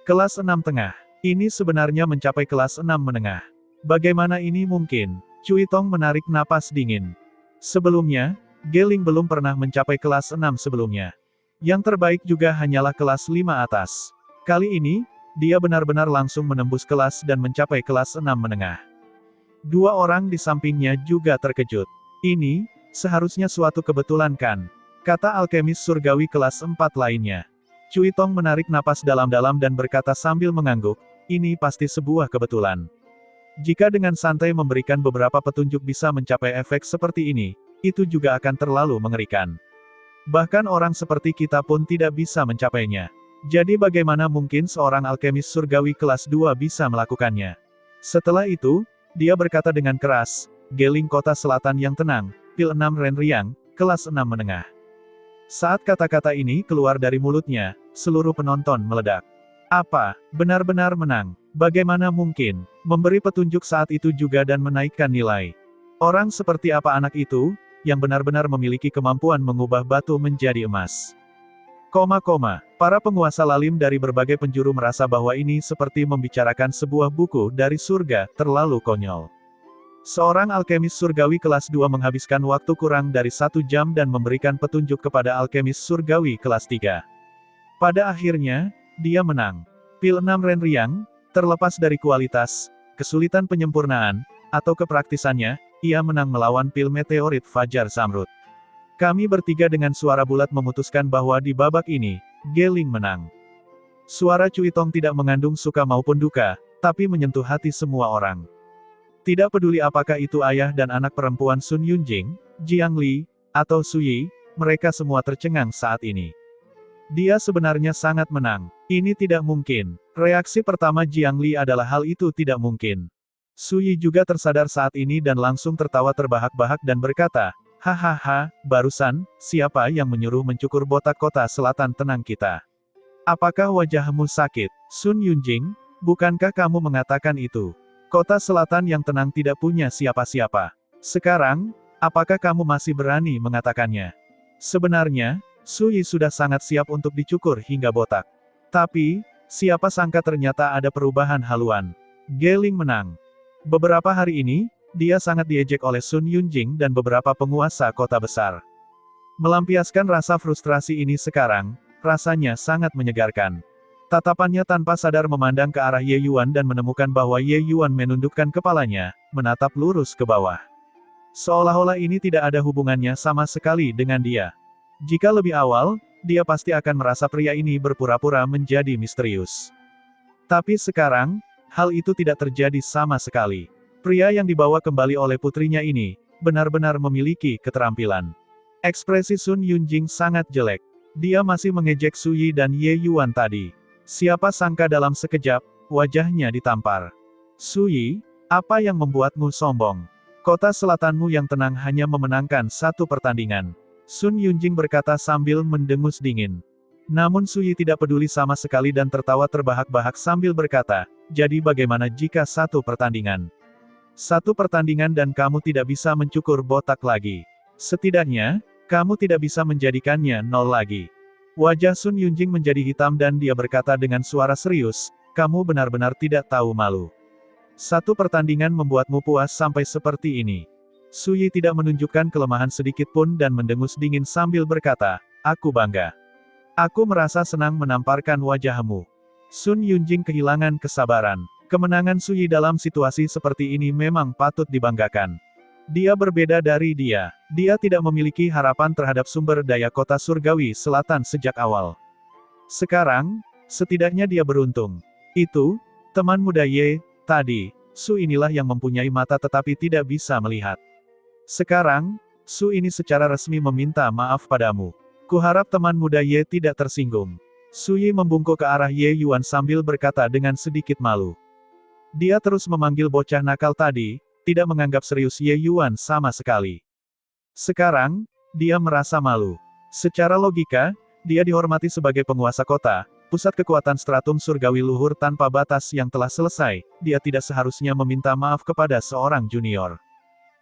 Speaker 1: Kelas 6 tengah. Ini sebenarnya mencapai kelas 6 menengah. Bagaimana ini mungkin? Cui Tong menarik napas dingin. Sebelumnya, Geling belum pernah mencapai kelas 6 sebelumnya. Yang terbaik juga hanyalah kelas 5 atas. Kali ini, dia benar-benar langsung menembus kelas dan mencapai kelas 6 menengah. Dua orang di sampingnya juga terkejut. Ini, seharusnya suatu kebetulan kan? kata alkemis surgawi kelas 4 lainnya. Cui Tong menarik napas dalam-dalam dan berkata sambil mengangguk, ini pasti sebuah kebetulan. Jika dengan santai memberikan beberapa petunjuk bisa mencapai efek seperti ini, itu juga akan terlalu mengerikan. Bahkan orang seperti kita pun tidak bisa mencapainya. Jadi bagaimana mungkin seorang alkemis surgawi kelas 2 bisa melakukannya? Setelah itu, dia berkata dengan keras, Geling Kota Selatan yang tenang, pil 6 Renriang, kelas 6 menengah. Saat kata-kata ini keluar dari mulutnya, seluruh penonton meledak. Apa, benar-benar menang? Bagaimana mungkin? Memberi petunjuk saat itu juga dan menaikkan nilai. Orang seperti apa anak itu, yang benar-benar memiliki kemampuan mengubah batu menjadi emas. Para penguasa lalim dari berbagai penjuru merasa bahwa ini seperti membicarakan sebuah buku dari surga, terlalu konyol. Seorang alkemis surgawi kelas 2 menghabiskan waktu kurang dari 1 jam dan memberikan petunjuk kepada alkemis surgawi kelas 3. Pada akhirnya, dia menang. Pil 6 Renriang, terlepas dari kualitas, kesulitan penyempurnaan, atau kepraktisannya, ia menang melawan pil meteorit Fajar Zamrud. Kami bertiga dengan suara bulat memutuskan bahwa di babak ini, Geling menang. Suara Cui Tong tidak mengandung suka maupun duka, tapi menyentuh hati semua orang. Tidak peduli apakah itu ayah dan anak perempuan Sun Yunjing, Jiang Li, atau Su Yi, mereka semua tercengang saat ini. Dia sebenarnya sangat menang. Ini tidak mungkin. Reaksi pertama Jiang Li adalah hal itu tidak mungkin. Su Yi juga tersadar saat ini dan langsung tertawa terbahak-bahak dan berkata, hahaha, barusan, siapa yang menyuruh mencukur botak kota selatan tenang kita? Apakah wajahmu sakit, Sun Yunjing? Bukankah kamu mengatakan itu? Kota selatan yang tenang tidak punya siapa-siapa. Sekarang, apakah kamu masih berani mengatakannya? Sebenarnya, Su Yi sudah sangat siap untuk dicukur hingga botak. Tapi, siapa sangka ternyata ada perubahan haluan. Geling menang. Beberapa hari ini, dia sangat diejek oleh Sun Yunjing dan beberapa penguasa kota besar. Melampiaskan rasa frustrasi ini sekarang, rasanya sangat menyegarkan. Tatapannya tanpa sadar memandang ke arah Ye Yuan dan menemukan bahwa Ye Yuan menundukkan kepalanya, menatap lurus ke bawah. Seolah-olah ini tidak ada hubungannya sama sekali dengan dia. Jika lebih awal, dia pasti akan merasa pria ini berpura-pura menjadi misterius. Tapi sekarang, hal itu tidak terjadi sama sekali. Pria yang dibawa kembali oleh putrinya ini, benar-benar memiliki keterampilan. Ekspresi Sun Yunjing sangat jelek. Dia masih mengejek Su Yi dan Ye Yuan tadi. Siapa sangka dalam sekejap, wajahnya ditampar. Su Yi, apa yang membuatmu sombong? Kota selatanmu yang tenang hanya memenangkan 1 pertandingan. Sun Yunjing berkata sambil mendengus dingin. Namun Su Yi tidak peduli sama sekali dan tertawa terbahak-bahak sambil berkata, jadi bagaimana jika 1 pertandingan? 1 pertandingan dan kamu tidak bisa mencukur botak lagi. Setidaknya, kamu tidak bisa menjadikannya 0 lagi. Wajah Sun Yunjing menjadi hitam dan dia berkata dengan suara serius, kamu benar-benar tidak tahu malu. 1 pertandingan membuatmu puas sampai seperti ini. Su Yi tidak menunjukkan kelemahan sedikit pun dan mendengus dingin sambil berkata, aku bangga. Aku merasa senang menamparkan wajahmu. Sun Yunjing kehilangan kesabaran. Kemenangan Su Yi dalam situasi seperti ini memang patut dibanggakan. Dia berbeda dari dia. Dia tidak memiliki harapan terhadap sumber daya kota surgawi selatan sejak awal. Sekarang, setidaknya dia beruntung. Itu, teman muda Ye, tadi, Su inilah yang mempunyai mata tetapi tidak bisa melihat. Sekarang, Su ini secara resmi meminta maaf padamu. Kuharap teman muda Ye tidak tersinggung. Su Yi membungkuk ke arah Ye Yuan sambil berkata dengan sedikit malu. Dia terus memanggil bocah nakal tadi, tidak menganggap serius Ye Yuan sama sekali. Sekarang, dia merasa malu. Secara logika, dia dihormati sebagai penguasa kota, pusat kekuatan stratum surgawi luhur tanpa batas yang telah selesai, dia tidak seharusnya meminta maaf kepada seorang junior.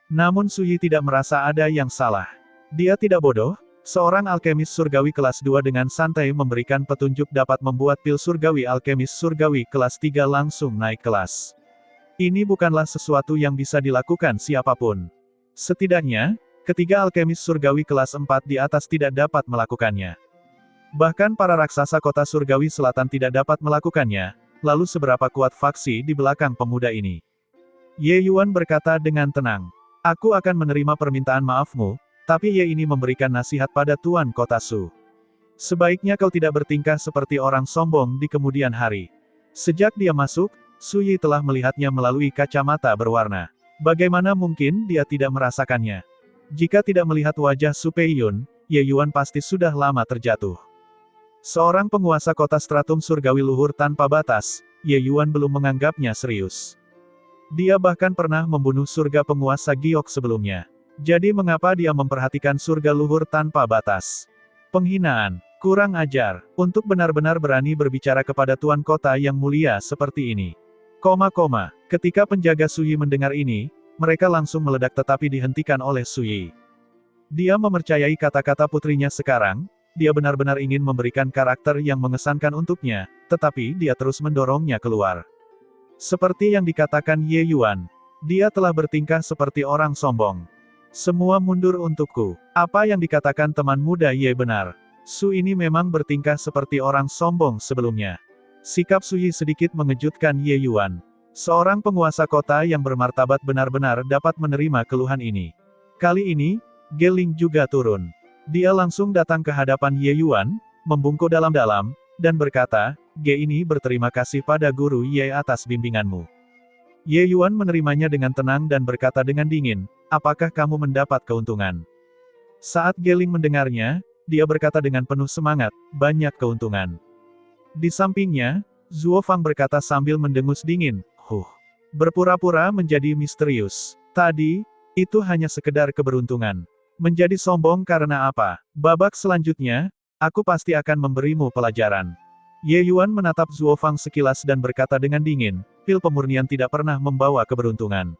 Speaker 1: Namun Su Yi tidak merasa ada yang salah. Dia tidak bodoh, seorang alkemis surgawi kelas 2 dengan santai memberikan petunjuk dapat membuat pil surgawi alkemis surgawi kelas 3 langsung naik kelas. Ini bukanlah sesuatu yang bisa dilakukan siapapun. Setidaknya, ketiga alkemis surgawi kelas 4 di atas tidak dapat melakukannya. Bahkan para raksasa kota surgawi selatan tidak dapat melakukannya, lalu seberapa kuat faksi di belakang pemuda ini? Ye Yuan berkata dengan tenang. Aku akan menerima permintaan maafmu, Tapi Ye ini memberikan nasihat pada Tuan Kota Su. Sebaiknya kau tidak bertingkah seperti orang sombong di kemudian hari. Sejak dia masuk, Su Yi telah melihatnya melalui kacamata berwarna. Bagaimana mungkin dia tidak merasakannya? Jika tidak melihat wajah Su Peiyun, Ye Yuan pasti sudah lama terjatuh. Seorang penguasa kota stratum surgawi luhur tanpa batas, Ye Yuan belum menganggapnya serius. Dia bahkan pernah membunuh surga penguasa giok sebelumnya. Jadi mengapa dia memperhatikan surga luhur tanpa batas? Penghinaan, kurang ajar, untuk benar-benar berani berbicara kepada tuan kota yang mulia seperti ini. Ketika penjaga Su Yi mendengar ini, mereka langsung meledak tetapi dihentikan oleh Su Yi. Dia mempercayai kata-kata putrinya sekarang, dia benar-benar ingin memberikan karakter yang mengesankan untuknya, tetapi dia terus mendorongnya keluar. Seperti yang dikatakan Ye Yuan, dia telah bertingkah seperti orang sombong. Semua mundur untukku. Apa yang dikatakan teman muda Ye benar. Su ini memang bertingkah seperti orang sombong sebelumnya. Sikap Su Yi sedikit mengejutkan Ye Yuan. Seorang penguasa kota yang bermartabat benar-benar dapat menerima keluhan ini. Kali ini, Geling juga turun. Dia langsung datang ke hadapan Ye Yuan, membungkuk dalam-dalam, dan berkata, Ge ini berterima kasih pada guru Ye atas bimbinganmu. Ye Yuan menerimanya dengan tenang dan berkata dengan dingin, apakah kamu mendapat keuntungan? Saat Geling mendengarnya, dia berkata dengan penuh semangat, banyak keuntungan. Di sampingnya, Zuo Fang berkata sambil mendengus dingin, berpura-pura menjadi misterius. Tadi, itu hanya sekedar keberuntungan. Menjadi sombong karena apa? Babak selanjutnya, aku pasti akan memberimu pelajaran. Ye Yuan menatap Zuo Fang sekilas dan berkata dengan dingin, pil pemurnian tidak pernah membawa keberuntungan.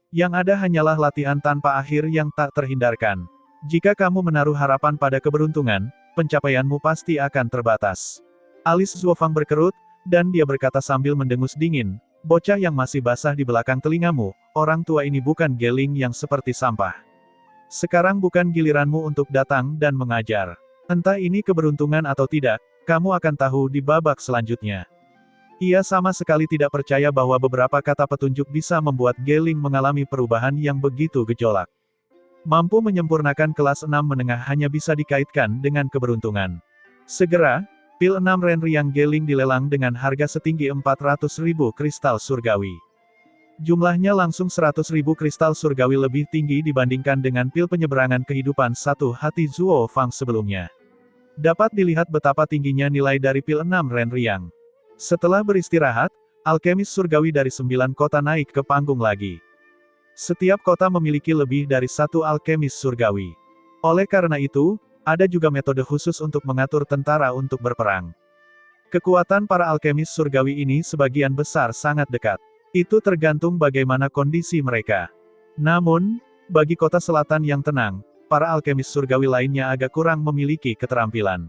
Speaker 1: Yang ada hanyalah latihan tanpa akhir yang tak terhindarkan. Jika kamu menaruh harapan pada keberuntungan, pencapaianmu pasti akan terbatas. Alis Zuo Fang berkerut, dan dia berkata sambil mendengus dingin, bocah yang masih basah di belakang telingamu, orang tua ini bukan Geling yang seperti sampah. Sekarang bukan giliranmu untuk datang dan mengajar. Entah ini keberuntungan atau tidak, kamu akan tahu di babak selanjutnya. Ia sama sekali tidak percaya bahwa beberapa kata petunjuk bisa membuat Geling mengalami perubahan yang begitu gejolak. Mampu menyempurnakan kelas 6 menengah hanya bisa dikaitkan dengan keberuntungan. Segera, pil 6 Renriang Geling dilelang dengan harga setinggi 400.000 kristal surgawi. Jumlahnya langsung 100.000 kristal surgawi lebih tinggi dibandingkan dengan pil penyeberangan kehidupan satu hati Zuo Fang sebelumnya. Dapat dilihat betapa tingginya nilai dari pil 6 Renriang. Setelah beristirahat, alkemis surgawi dari 9 kota naik ke panggung lagi. Setiap kota memiliki lebih dari satu alkemis surgawi. Oleh karena itu, ada juga metode khusus untuk mengatur tentara untuk berperang. Kekuatan para alkemis surgawi ini sebagian besar sangat dekat. Itu tergantung bagaimana kondisi mereka. Namun, bagi kota selatan yang tenang, para alkemis surgawi lainnya agak kurang memiliki keterampilan.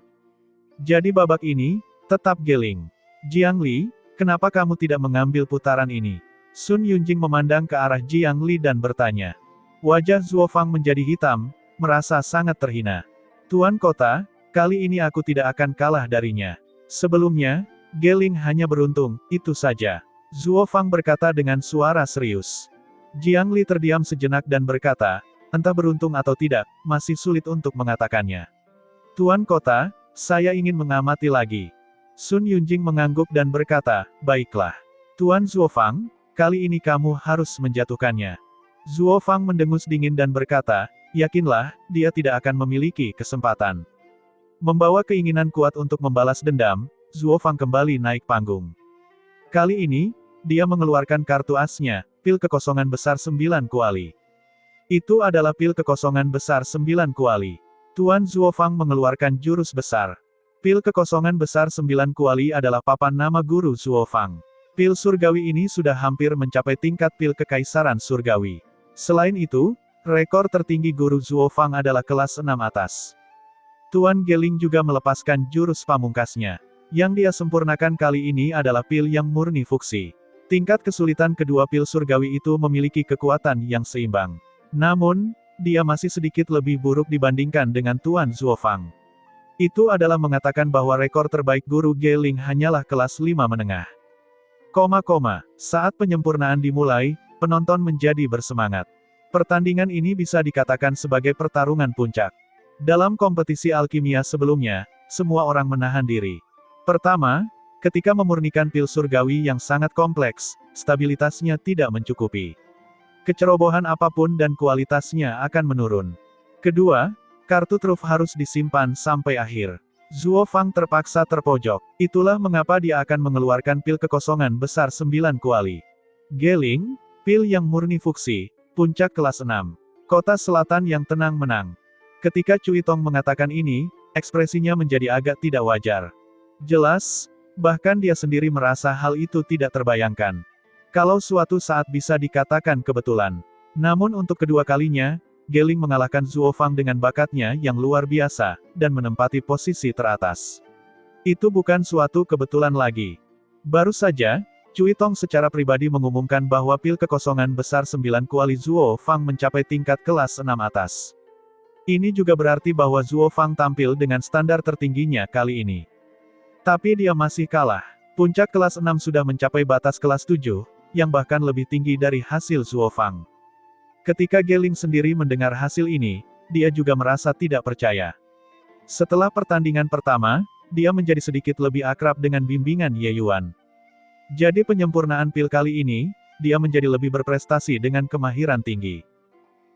Speaker 1: Jadi babak ini, tetap Geling. Jiang Li, kenapa kamu tidak mengambil putaran ini? Sun Yunjing memandang ke arah Jiang Li dan bertanya. Wajah Zuo Fang menjadi hitam, merasa sangat terhina. Tuan kota, kali ini aku tidak akan kalah darinya. Sebelumnya, Geling hanya beruntung, itu saja. Zuo Fang berkata dengan suara serius. Jiang Li terdiam sejenak dan berkata, entah beruntung atau tidak, masih sulit untuk mengatakannya. Tuan kota, saya ingin mengamati lagi. Sun Yunjing mengangguk dan berkata, baiklah. Tuan Zuo Fang, kali ini kamu harus menjatuhkannya. Zuo Fang mendengus dingin dan berkata, yakinlah, dia tidak akan memiliki kesempatan. Membawa keinginan kuat untuk membalas dendam, Zuo Fang kembali naik panggung. Kali ini, dia mengeluarkan kartu asnya, pil kekosongan besar 9 kuali. Itu adalah pil kekosongan besar 9 kuali. Tuan Zuo Fang mengeluarkan jurus besar. Pil kekosongan besar 9 kuali adalah papan nama guru Zuo Fang. Pil surgawi ini sudah hampir mencapai tingkat pil kekaisaran surgawi. Selain itu, rekor tertinggi guru Zuo Fang adalah kelas 6 atas. Tuan Geling juga melepaskan jurus pamungkasnya. Yang dia sempurnakan kali ini adalah pil yang murni fuksi. Tingkat kesulitan kedua pil surgawi itu memiliki kekuatan yang seimbang. Namun, dia masih sedikit lebih buruk dibandingkan dengan Tuan Zuo Fang. Itu adalah mengatakan bahwa rekor terbaik guru Geling hanyalah kelas 5 menengah. Saat penyempurnaan dimulai, penonton menjadi bersemangat. Pertandingan ini bisa dikatakan sebagai pertarungan puncak. Dalam kompetisi alkimia sebelumnya, semua orang menahan diri. Pertama, ketika memurnikan pil surgawi yang sangat kompleks, stabilitasnya tidak mencukupi. Kecerobohan apapun dan kualitasnya akan menurun. Kedua, kartu truf harus disimpan sampai akhir. Zuo Fang terpaksa terpojok. Itulah mengapa dia akan mengeluarkan pil kekosongan besar 9 kuali. Geling, pil yang murni fuksi, puncak kelas 6. Kota selatan yang tenang menang. Ketika Cui Tong mengatakan ini, ekspresinya menjadi agak tidak wajar. Jelas, bahkan dia sendiri merasa hal itu tidak terbayangkan. Kalau suatu saat bisa dikatakan kebetulan. Namun untuk kedua kalinya, Geling mengalahkan Zuo Fang dengan bakatnya yang luar biasa, dan menempati posisi teratas. Itu bukan suatu kebetulan lagi. Baru saja, Cui Tong secara pribadi mengumumkan bahwa pil kekosongan besar 9 kuali Zuo Fang mencapai tingkat kelas 6 atas. Ini juga berarti bahwa Zuo Fang tampil dengan standar tertingginya kali ini. Tapi dia masih kalah. Puncak kelas 6 sudah mencapai batas kelas 7, yang bahkan lebih tinggi dari hasil Zuo Fang. Ketika Geling sendiri mendengar hasil ini, dia juga merasa tidak percaya. Setelah pertandingan pertama, dia menjadi sedikit lebih akrab dengan bimbingan Ye Yuan. Jadi penyempurnaan pil kali ini, dia menjadi lebih berprestasi dengan kemahiran tinggi.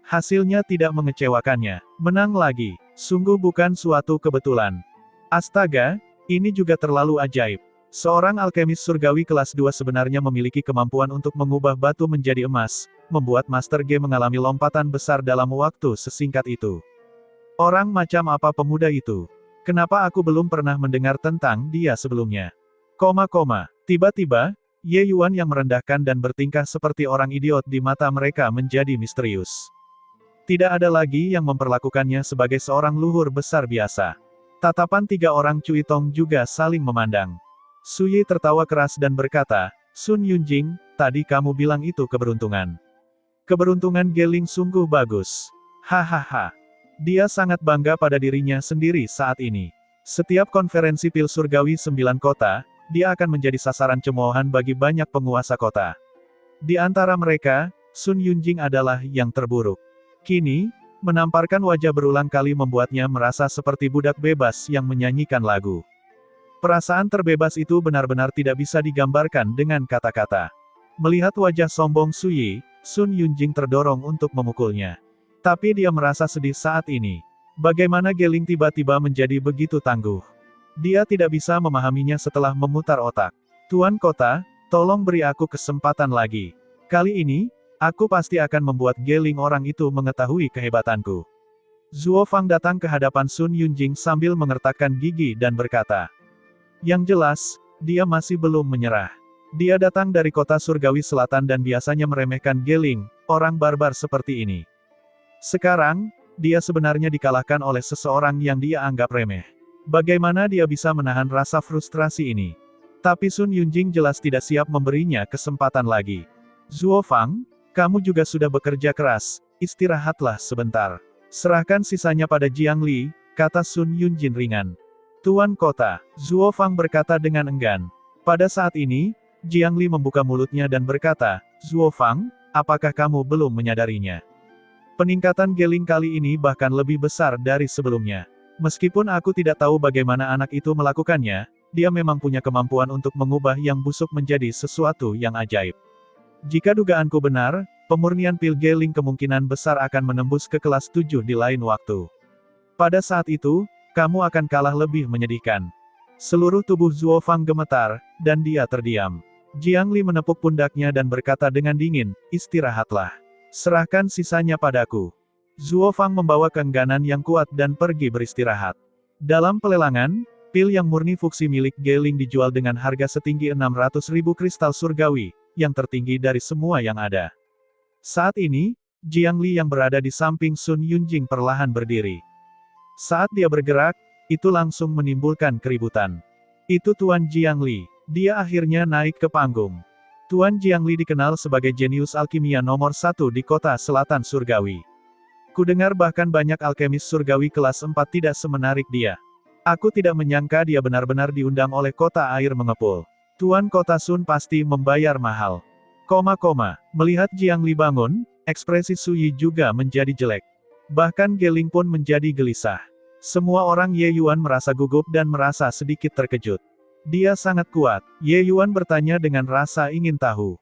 Speaker 1: Hasilnya tidak mengecewakannya. Menang lagi. Sungguh bukan suatu kebetulan. Astaga, ini juga terlalu ajaib. Seorang alkemis surgawi kelas 2 sebenarnya memiliki kemampuan untuk mengubah batu menjadi emas, membuat Master G mengalami lompatan besar dalam waktu sesingkat itu. Orang macam apa pemuda itu? Kenapa aku belum pernah mendengar tentang dia sebelumnya? Tiba-tiba, Ye Yuan yang merendahkan dan bertingkah seperti orang idiot di mata mereka menjadi misterius. Tidak ada lagi yang memperlakukannya sebagai seorang luhur besar biasa. Tatapan tiga orang Cui Tong juga saling memandang. Su Yi tertawa keras dan berkata, Sun Yunjing, tadi kamu bilang itu keberuntungan. Keberuntungan Geling sungguh bagus. Hahaha. Dia sangat bangga pada dirinya sendiri saat ini. Setiap konferensi pil surgawi 9 kota, dia akan menjadi sasaran cemoohan bagi banyak penguasa kota. Di antara mereka, Sun Yunjing adalah yang terburuk. Kini, menamparkan wajah berulang kali membuatnya merasa seperti budak bebas yang menyanyikan lagu. Perasaan terbebas itu benar-benar tidak bisa digambarkan dengan kata-kata. Melihat wajah sombong Su Yi, Sun Yunjing terdorong untuk memukulnya. Tapi dia merasa sedih saat ini. Bagaimana Geling tiba-tiba menjadi begitu tangguh? Dia tidak bisa memahaminya setelah memutar otak. Tuan Kota, tolong beri aku kesempatan lagi. Kali ini, aku pasti akan membuat Geling orang itu mengetahui kehebatanku. Zuo Fang datang ke hadapan Sun Yunjing sambil mengertakkan gigi dan berkata. Yang jelas, dia masih belum menyerah. Dia datang dari kota surgawi selatan dan biasanya meremehkan Geling, orang barbar seperti ini. Sekarang, dia sebenarnya dikalahkan oleh seseorang yang dia anggap remeh. Bagaimana dia bisa menahan rasa frustrasi ini? Tapi Sun Yunjing jelas tidak siap memberinya kesempatan lagi. Zuo Fang, kamu juga sudah bekerja keras, istirahatlah sebentar. Serahkan sisanya pada Jiang Li, kata Sun Yunjin ringan. Tuan Kota, Zuo Fang berkata dengan enggan. Pada saat ini, Jiang Li membuka mulutnya dan berkata, Zuo Fang, apakah kamu belum menyadarinya? Peningkatan Geling kali ini bahkan lebih besar dari sebelumnya. Meskipun aku tidak tahu bagaimana anak itu melakukannya, dia memang punya kemampuan untuk mengubah yang busuk menjadi sesuatu yang ajaib. Jika dugaanku benar, pemurnian pil Geling kemungkinan besar akan menembus ke kelas 7 di lain waktu. Pada saat itu, kamu akan kalah lebih menyedihkan. Seluruh tubuh Zuo Fang gemetar, dan dia terdiam. Jiang Li menepuk pundaknya dan berkata dengan dingin, istirahatlah. Serahkan sisanya padaku. Zuo Fang membawa keengganan yang kuat dan pergi beristirahat. Dalam pelelangan, pil yang murni fuksi milik Geling dijual dengan harga setinggi 600.000 kristal surgawi, yang tertinggi dari semua yang ada. Saat ini, Jiang Li yang berada di samping Sun Yunjing perlahan berdiri. Saat dia bergerak, itu langsung menimbulkan keributan. Itu Tuan Jiang Li. Dia akhirnya naik ke panggung. Tuan Jiang Li dikenal sebagai jenius alkimia nomor 1 di kota selatan surgawi. Kudengar bahkan banyak alkemis surgawi kelas 4 tidak semenarik dia. Aku tidak menyangka dia benar-benar diundang oleh kota air mengepul. Tuan Kota Sun pasti membayar mahal. Melihat Jiang Li bangun, Ekspresi Su Yi juga menjadi jelek. Bahkan Geling pun menjadi gelisah. Semua orang Ye Yuan merasa gugup dan merasa sedikit terkejut. Dia sangat kuat. Ye Yuan bertanya dengan rasa ingin tahu.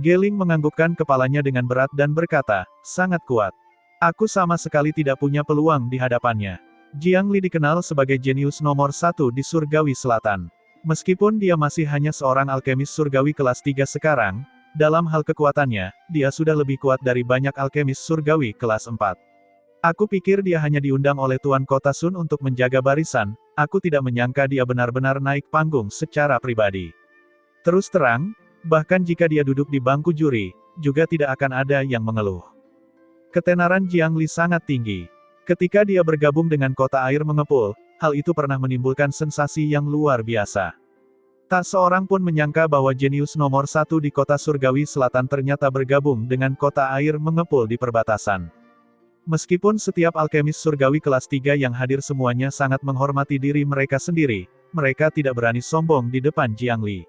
Speaker 1: Geling menganggukkan kepalanya dengan berat dan berkata, sangat kuat. Aku sama sekali tidak punya peluang di hadapannya. Jiang Li dikenal sebagai jenius nomor 1 di Surgawi Selatan. Meskipun dia masih hanya seorang alkemis surgawi kelas 3 sekarang, dalam hal kekuatannya, dia sudah lebih kuat dari banyak alkemis surgawi kelas 4. Aku pikir dia hanya diundang oleh Tuan Kota Sun untuk menjaga barisan, aku tidak menyangka dia benar-benar naik panggung secara pribadi. Terus terang, bahkan jika dia duduk di bangku juri, juga tidak akan ada yang mengeluh. Ketenaran Jiang Li sangat tinggi. Ketika dia bergabung dengan Kota Air Mengepul, hal itu pernah menimbulkan sensasi yang luar biasa. Tak seorang pun menyangka bahwa jenius nomor 1 di Kota Surgawi Selatan ternyata bergabung dengan Kota Air Mengepul di perbatasan. Meskipun setiap alkemis surgawi kelas 3 yang hadir semuanya sangat menghormati diri mereka sendiri, mereka tidak berani sombong di depan Jiang Li.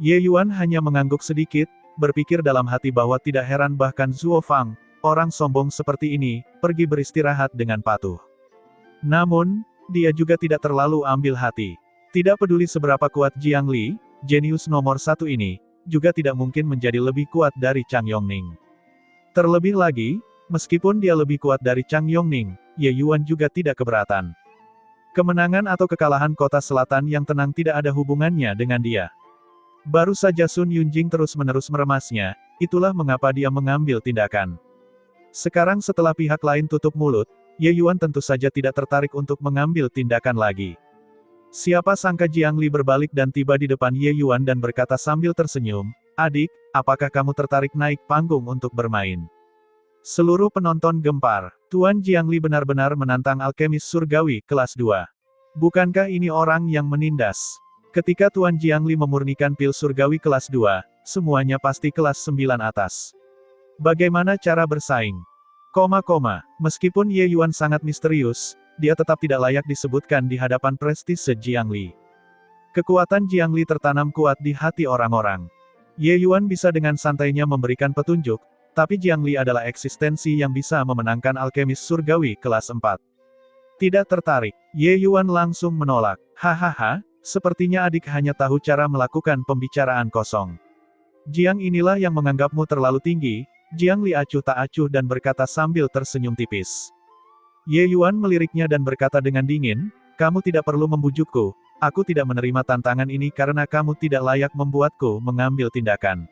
Speaker 1: Ye Yuan hanya mengangguk sedikit, berpikir dalam hati bahwa tidak heran bahkan Zuo Fang, orang sombong seperti ini, pergi beristirahat dengan patuh. Namun, dia juga tidak terlalu ambil hati. Tidak peduli seberapa kuat Jiang Li, jenius nomor 1 ini, juga tidak mungkin menjadi lebih kuat dari Chang Yongning. Terlebih lagi, meskipun dia lebih kuat dari Chang Yongning, Ye Yuan juga tidak keberatan. Kemenangan atau kekalahan Kota Selatan yang tenang tidak ada hubungannya dengan dia. Baru saja Sun Yunjing terus-menerus meremasnya, itulah mengapa dia mengambil tindakan. Sekarang setelah pihak lain tutup mulut, Ye Yuan tentu saja tidak tertarik untuk mengambil tindakan lagi. Siapa sangka Jiang Li berbalik dan tiba di depan Ye Yuan dan berkata sambil tersenyum, "Adik, apakah kamu tertarik naik panggung untuk bermain?" Seluruh penonton gempar. Tuan Jiang Li benar-benar menantang alkemis surgawi kelas 2. Bukankah ini orang yang menindas? Ketika Tuan Jiang Li memurnikan pil surgawi kelas 2, semuanya pasti kelas 9 atas. Bagaimana cara bersaing? Meskipun Ye Yuan sangat misterius, dia tetap tidak layak disebutkan di hadapan prestise Jiang Li. Kekuatan Jiang Li tertanam kuat di hati orang-orang. Ye Yuan bisa dengan santainya memberikan petunjuk, tapi Jiang Li adalah eksistensi yang bisa memenangkan alkemis surgawi kelas 4. Tidak tertarik, Ye Yuan langsung menolak. Hahaha, sepertinya adik hanya tahu cara melakukan pembicaraan kosong. Jiang inilah yang menganggapmu terlalu tinggi. Jiang Li acuh tak acuh dan berkata sambil tersenyum tipis. Ye Yuan meliriknya dan berkata dengan dingin, kamu tidak perlu membujukku, aku tidak menerima tantangan ini karena kamu tidak layak membuatku mengambil tindakan.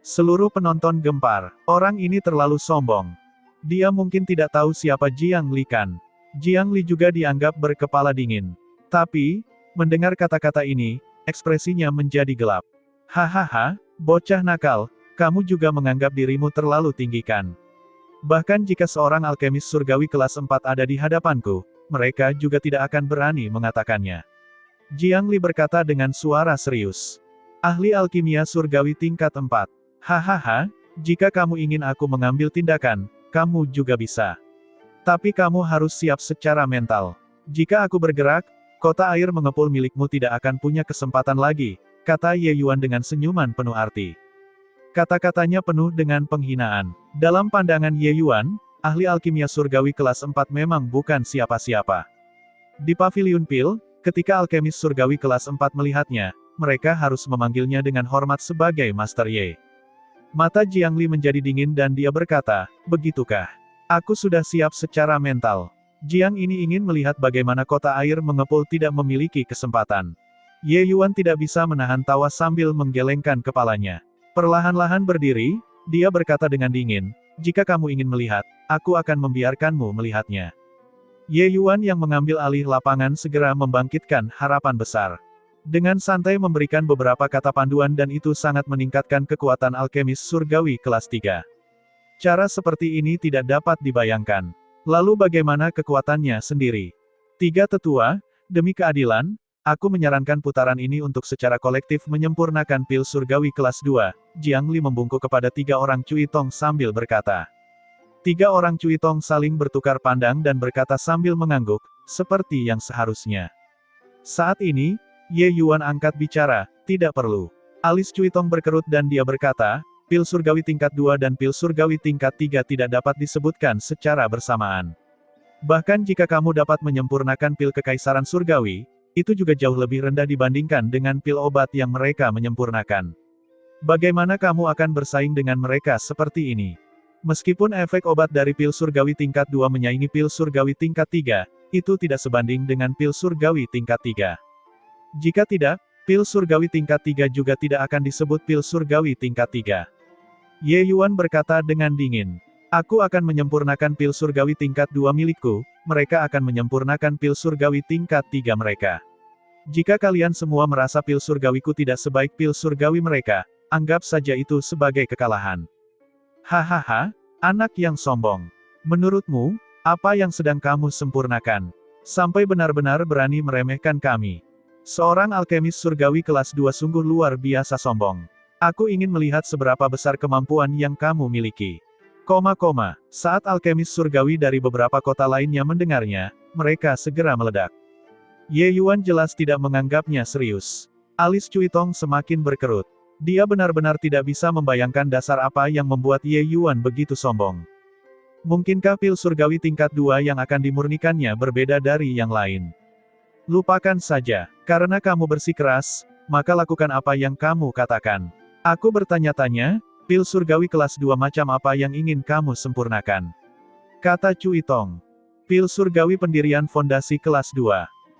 Speaker 1: Seluruh penonton gempar. Orang ini terlalu sombong. Dia mungkin tidak tahu siapa Jiang Li kan. Jiang Li juga dianggap berkepala dingin. Tapi, mendengar kata-kata ini, ekspresinya menjadi gelap. Hahaha, bocah nakal, kamu juga menganggap dirimu terlalu tinggi kan? Bahkan jika seorang alkemis surgawi kelas 4 ada di hadapanku, mereka juga tidak akan berani mengatakannya. Jiang Li berkata dengan suara serius. Ahli alkimia surgawi tingkat 4. Hahaha, jika kamu ingin aku mengambil tindakan, kamu juga bisa. Tapi kamu harus siap secara mental. Jika aku bergerak, Kota Air Mengepul milikmu tidak akan punya kesempatan lagi, kata Ye Yuan dengan senyuman penuh arti. Kata-katanya penuh dengan penghinaan. Dalam pandangan Ye Yuan, ahli alkimia surgawi kelas 4 memang bukan siapa-siapa. Di Paviliun Pil, ketika alkemis surgawi kelas 4 melihatnya, mereka harus memanggilnya dengan hormat sebagai Master Ye. Mata Jiang Li menjadi dingin dan dia berkata, begitukah? Aku sudah siap secara mental. Jiang ini ingin melihat bagaimana Kota Air Mengepul tidak memiliki kesempatan. Ye Yuan tidak bisa menahan tawa sambil menggelengkan kepalanya. Perlahan-lahan berdiri, dia berkata dengan dingin, jika kamu ingin melihat, aku akan membiarkanmu melihatnya. Ye Yuan yang mengambil alih lapangan segera membangkitkan harapan besar. Dengan santai memberikan beberapa kata panduan dan itu sangat meningkatkan kekuatan alkemis surgawi kelas 3. Cara seperti ini tidak dapat dibayangkan. Lalu bagaimana kekuatannya sendiri? 3 tetua, demi keadilan, aku menyarankan putaran ini untuk secara kolektif menyempurnakan pil surgawi kelas 2, Jiang Li membungkuk kepada 3 orang Cui Tong sambil berkata. 3 orang Cui Tong saling bertukar pandang dan berkata sambil mengangguk, seperti yang seharusnya. Saat ini, Ye Yuan angkat bicara, tidak perlu. Alis Cui Tong berkerut dan dia berkata, pil surgawi tingkat 2 dan pil surgawi tingkat 3 tidak dapat disebutkan secara bersamaan. Bahkan jika kamu dapat menyempurnakan pil kekaisaran surgawi, itu juga jauh lebih rendah dibandingkan dengan pil obat yang mereka menyempurnakan. Bagaimana kamu akan bersaing dengan mereka seperti ini? Meskipun efek obat dari pil surgawi tingkat 2 menyaingi pil surgawi tingkat 3, itu tidak sebanding dengan pil surgawi tingkat 3. Jika tidak, pil surgawi tingkat 3 juga tidak akan disebut pil surgawi tingkat 3. Ye Yuan berkata dengan dingin. Aku akan menyempurnakan pil surgawi tingkat 2 milikku, mereka akan menyempurnakan pil surgawi tingkat 3 mereka. Jika kalian semua merasa pil surgawiku tidak sebaik pil surgawi mereka, anggap saja itu sebagai kekalahan. Hahaha, anak yang sombong. Menurutmu, apa yang sedang kamu sempurnakan? Sampai benar-benar berani meremehkan kami. Seorang alkemis surgawi kelas 2 sungguh luar biasa sombong. Aku ingin melihat seberapa besar kemampuan yang kamu miliki. Saat alkemis surgawi dari beberapa kota lainnya mendengarnya, mereka segera meledak. Ye Yuan jelas tidak menganggapnya serius. Alis Cui Tong semakin berkerut. Dia benar-benar tidak bisa membayangkan dasar apa yang membuat Ye Yuan begitu sombong. Mungkinkah pil surgawi tingkat 2 yang akan dimurnikannya berbeda dari yang lain? Lupakan saja, karena kamu bersikeras, maka lakukan apa yang kamu katakan. Aku bertanya-tanya, pil surgawi kelas 2 macam apa yang ingin kamu sempurnakan? Kata Cui Tong. Pil surgawi pendirian fondasi kelas 2.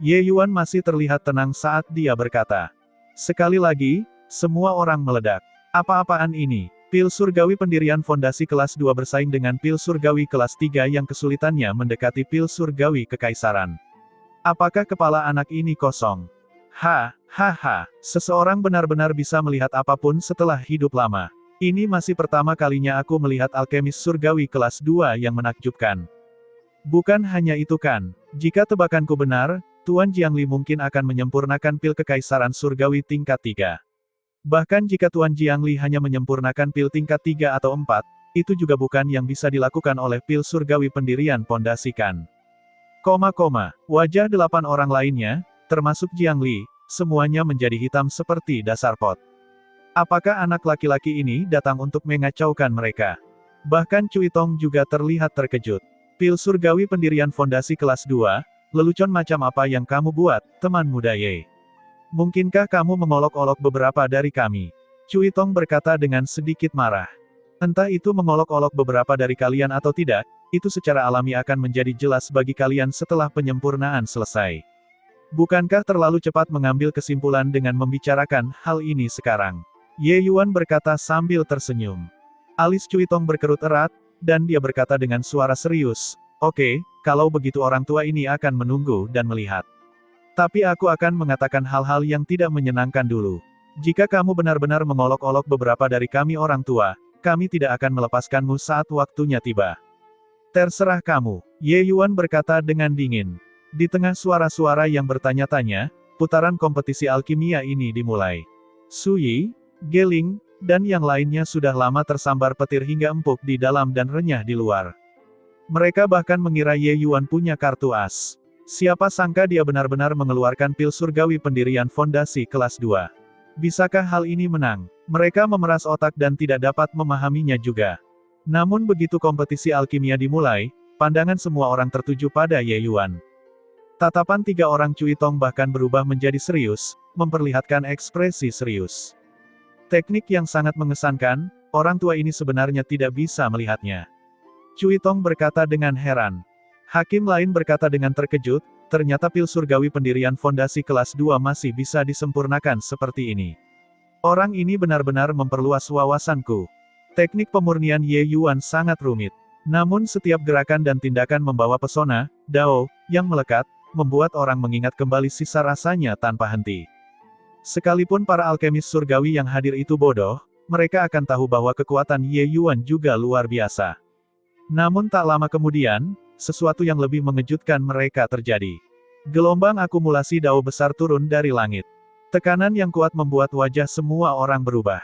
Speaker 1: Ye Yuan masih terlihat tenang saat dia berkata. Sekali lagi, semua orang meledak. Apa-apaan ini? Pil surgawi pendirian fondasi kelas 2 bersaing dengan pil surgawi kelas 3 yang kesulitannya mendekati pil surgawi kekaisaran. Apakah kepala anak ini kosong? Hahaha, seseorang benar-benar bisa melihat apapun setelah hidup lama. Ini masih pertama kalinya aku melihat alkemis surgawi kelas 2 yang menakjubkan. Bukan hanya itu kan, jika tebakanku benar, Tuan Jiangli mungkin akan menyempurnakan pil kekaisaran surgawi tingkat 3. Bahkan jika Tuan Jiangli hanya menyempurnakan pil tingkat 3 atau 4, itu juga bukan yang bisa dilakukan oleh pil surgawi pendirian pondasi kan. Wajah 8 orang lainnya, termasuk Jiangli, semuanya menjadi hitam seperti dasar pot. Apakah anak laki-laki ini datang untuk mengacaukan mereka? Bahkan Cui Tong juga terlihat terkejut. Pil surgawi pendirian fondasi kelas 2, lelucon macam apa yang kamu buat, teman muda Ye? Mungkinkah kamu mengolok-olok beberapa dari kami? Cui Tong berkata dengan sedikit marah. Entah itu mengolok-olok beberapa dari kalian atau tidak, itu secara alami akan menjadi jelas bagi kalian setelah penyempurnaan selesai. Bukankah terlalu cepat mengambil kesimpulan dengan membicarakan hal ini sekarang? Ye Yuan berkata sambil tersenyum. Alis Cui Tong berkerut erat, dan dia berkata dengan suara serius, Oke, kalau begitu orang tua ini akan menunggu dan melihat. Tapi aku akan mengatakan hal-hal yang tidak menyenangkan dulu. Jika kamu benar-benar mengolok-olok beberapa dari kami orang tua, kami tidak akan melepaskanmu saat waktunya tiba. Terserah kamu, Ye Yuan berkata dengan dingin. Di tengah suara-suara yang bertanya-tanya, putaran kompetisi alkimia ini dimulai. Su Yi, Geling, dan yang lainnya sudah lama tersambar petir hingga empuk di dalam dan renyah di luar. Mereka bahkan mengira Ye Yuan punya kartu as. Siapa sangka dia benar-benar mengeluarkan pil surgawi pendirian fondasi kelas 2. Bisakah hal ini menang? Mereka memeras otak dan tidak dapat memahaminya juga. Namun begitu kompetisi alkimia dimulai, pandangan semua orang tertuju pada Ye Yuan. Tatapan 3 orang Cui Tong bahkan berubah menjadi serius, memperlihatkan ekspresi serius. Teknik yang sangat mengesankan, orang tua ini sebenarnya tidak bisa melihatnya. Cui Tong berkata dengan heran. Hakim lain berkata dengan terkejut, ternyata pil surgawi pendirian fondasi kelas 2 masih bisa disempurnakan seperti ini. Orang ini benar-benar memperluas wawasanku. Teknik pemurnian Ye Yuan sangat rumit. Namun setiap gerakan dan tindakan membawa pesona, Dao, yang melekat, membuat orang mengingat kembali sisa rasanya tanpa henti. Sekalipun para alkemis surgawi yang hadir itu bodoh, mereka akan tahu bahwa kekuatan Ye Yuan juga luar biasa. Namun tak lama kemudian, sesuatu yang lebih mengejutkan mereka terjadi. Gelombang akumulasi Dao besar turun dari langit. Tekanan yang kuat membuat wajah semua orang berubah.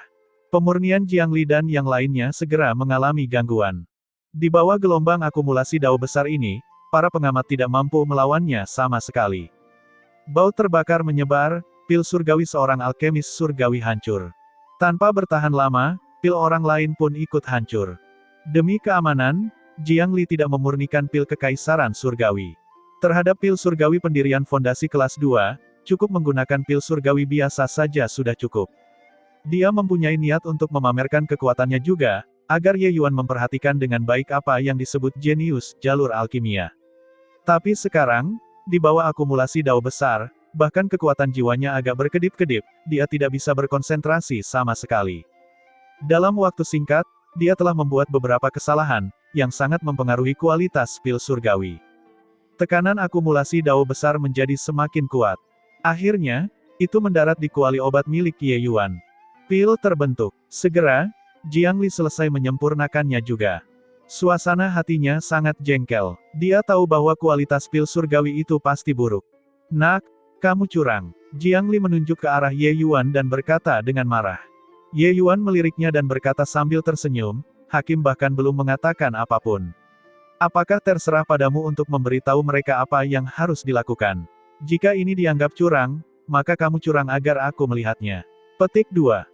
Speaker 1: Pemurnian Jiangli dan yang lainnya segera mengalami gangguan. Di bawah gelombang akumulasi Dao besar ini, para pengamat tidak mampu melawannya sama sekali. Bau terbakar menyebar, pil surgawi seorang alkemis surgawi hancur. Tanpa bertahan lama, pil orang lain pun ikut hancur. Demi keamanan, Jiang Li tidak memurnikan pil kekaisaran surgawi. Terhadap pil surgawi pendirian fondasi kelas 2, cukup menggunakan pil surgawi biasa saja sudah cukup. Dia mempunyai niat untuk memamerkan kekuatannya juga, agar Ye Yuan memperhatikan dengan baik apa yang disebut jenius jalur alkimia. Tapi sekarang, di bawah akumulasi dao besar, bahkan kekuatan jiwanya agak berkedip-kedip, dia tidak bisa berkonsentrasi sama sekali. Dalam waktu singkat, dia telah membuat beberapa kesalahan, yang sangat mempengaruhi kualitas pil surgawi. Tekanan akumulasi dao besar menjadi semakin kuat. Akhirnya, itu mendarat di kuali obat milik Ye Yuan. Pil terbentuk. Segera, Jiang Li selesai menyempurnakannya juga. Suasana hatinya sangat jengkel. Dia tahu bahwa kualitas pil surgawi itu pasti buruk. Nak, kamu curang. Jiang Li menunjuk ke arah Ye Yuan dan berkata dengan marah. Ye Yuan meliriknya dan berkata sambil tersenyum, hakim bahkan belum mengatakan apapun. Apakah terserah padamu untuk memberitahu mereka apa yang harus dilakukan? Jika ini dianggap curang, maka kamu curang agar aku melihatnya. Petik 2.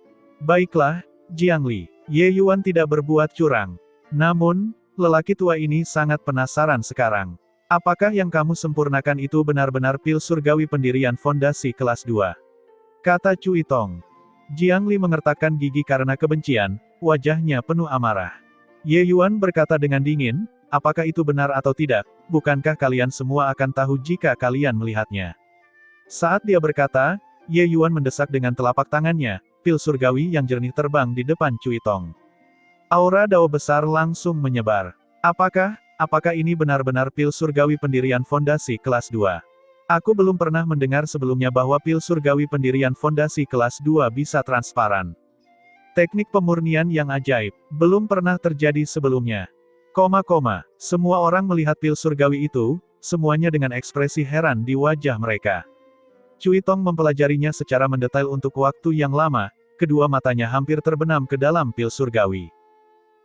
Speaker 1: Baiklah, Jiang Li. Ye Yuan tidak berbuat curang. Namun, lelaki tua ini sangat penasaran sekarang. Apakah yang kamu sempurnakan itu benar-benar pil surgawi pendirian fondasi kelas 2? Kata Cui Tong. Jiang Li mengertakkan gigi karena kebencian, wajahnya penuh amarah. Ye Yuan berkata dengan dingin, apakah itu benar atau tidak, bukankah kalian semua akan tahu jika kalian melihatnya? Saat dia berkata, Ye Yuan mendesak dengan telapak tangannya, pil surgawi yang jernih terbang di depan Cui Tong. Aura dao besar langsung menyebar. Apakah ini benar-benar pil surgawi pendirian fondasi kelas 2? Aku belum pernah mendengar sebelumnya bahwa pil surgawi pendirian fondasi kelas 2 bisa transparan. Teknik pemurnian yang ajaib, belum pernah terjadi sebelumnya. Semua orang melihat pil surgawi itu, semuanya dengan ekspresi heran di wajah mereka. Cui Tong mempelajarinya secara mendetail untuk waktu yang lama, kedua matanya hampir terbenam ke dalam pil surgawi.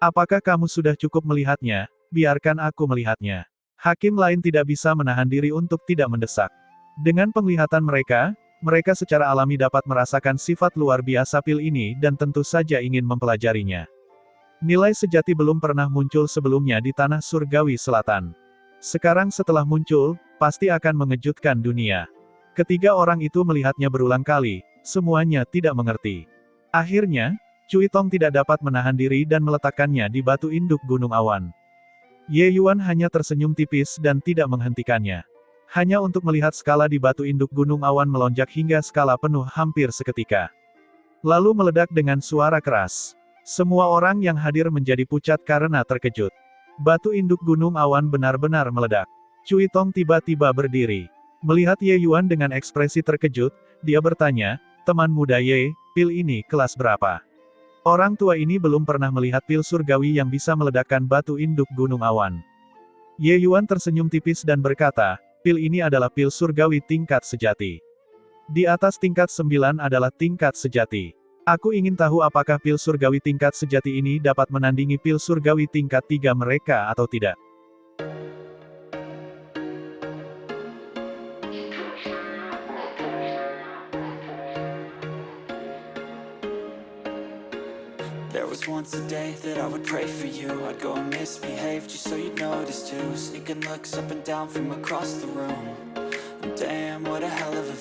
Speaker 1: Apakah kamu sudah cukup melihatnya? Biarkan aku melihatnya. Hakim lain tidak bisa menahan diri untuk tidak mendesak. Dengan penglihatan mereka, mereka secara alami dapat merasakan sifat luar biasa pil ini dan tentu saja ingin mempelajarinya. Nilai sejati belum pernah muncul sebelumnya di tanah surgawi selatan. Sekarang setelah muncul, pasti akan mengejutkan dunia. Ketiga orang itu melihatnya berulang kali, semuanya tidak mengerti. Akhirnya, Cui Tong tidak dapat menahan diri dan meletakkannya di batu induk gunung awan. Ye Yuan hanya tersenyum tipis dan tidak menghentikannya. Hanya untuk melihat skala di batu induk gunung awan melonjak hingga skala penuh hampir seketika. Lalu meledak dengan suara keras. Semua orang yang hadir menjadi pucat karena terkejut. Batu induk gunung awan benar-benar meledak. Cui Tong tiba-tiba berdiri. Melihat Ye Yuan dengan ekspresi terkejut, dia bertanya, teman muda Ye, pil ini kelas berapa? Orang tua ini belum pernah melihat pil surgawi yang bisa meledakkan batu induk gunung awan. Ye Yuan tersenyum tipis dan berkata, pil ini adalah pil surgawi tingkat sejati. Di atas tingkat 9 adalah tingkat sejati. Aku ingin tahu apakah pil surgawi tingkat sejati ini dapat menandingi pil surgawi tingkat 3 mereka atau tidak.
Speaker 2: There was once a day that I would pray for you. I'd go and misbehave just so you'd notice too. Sneaking looks up and down from across the room. And damn, what a hell of a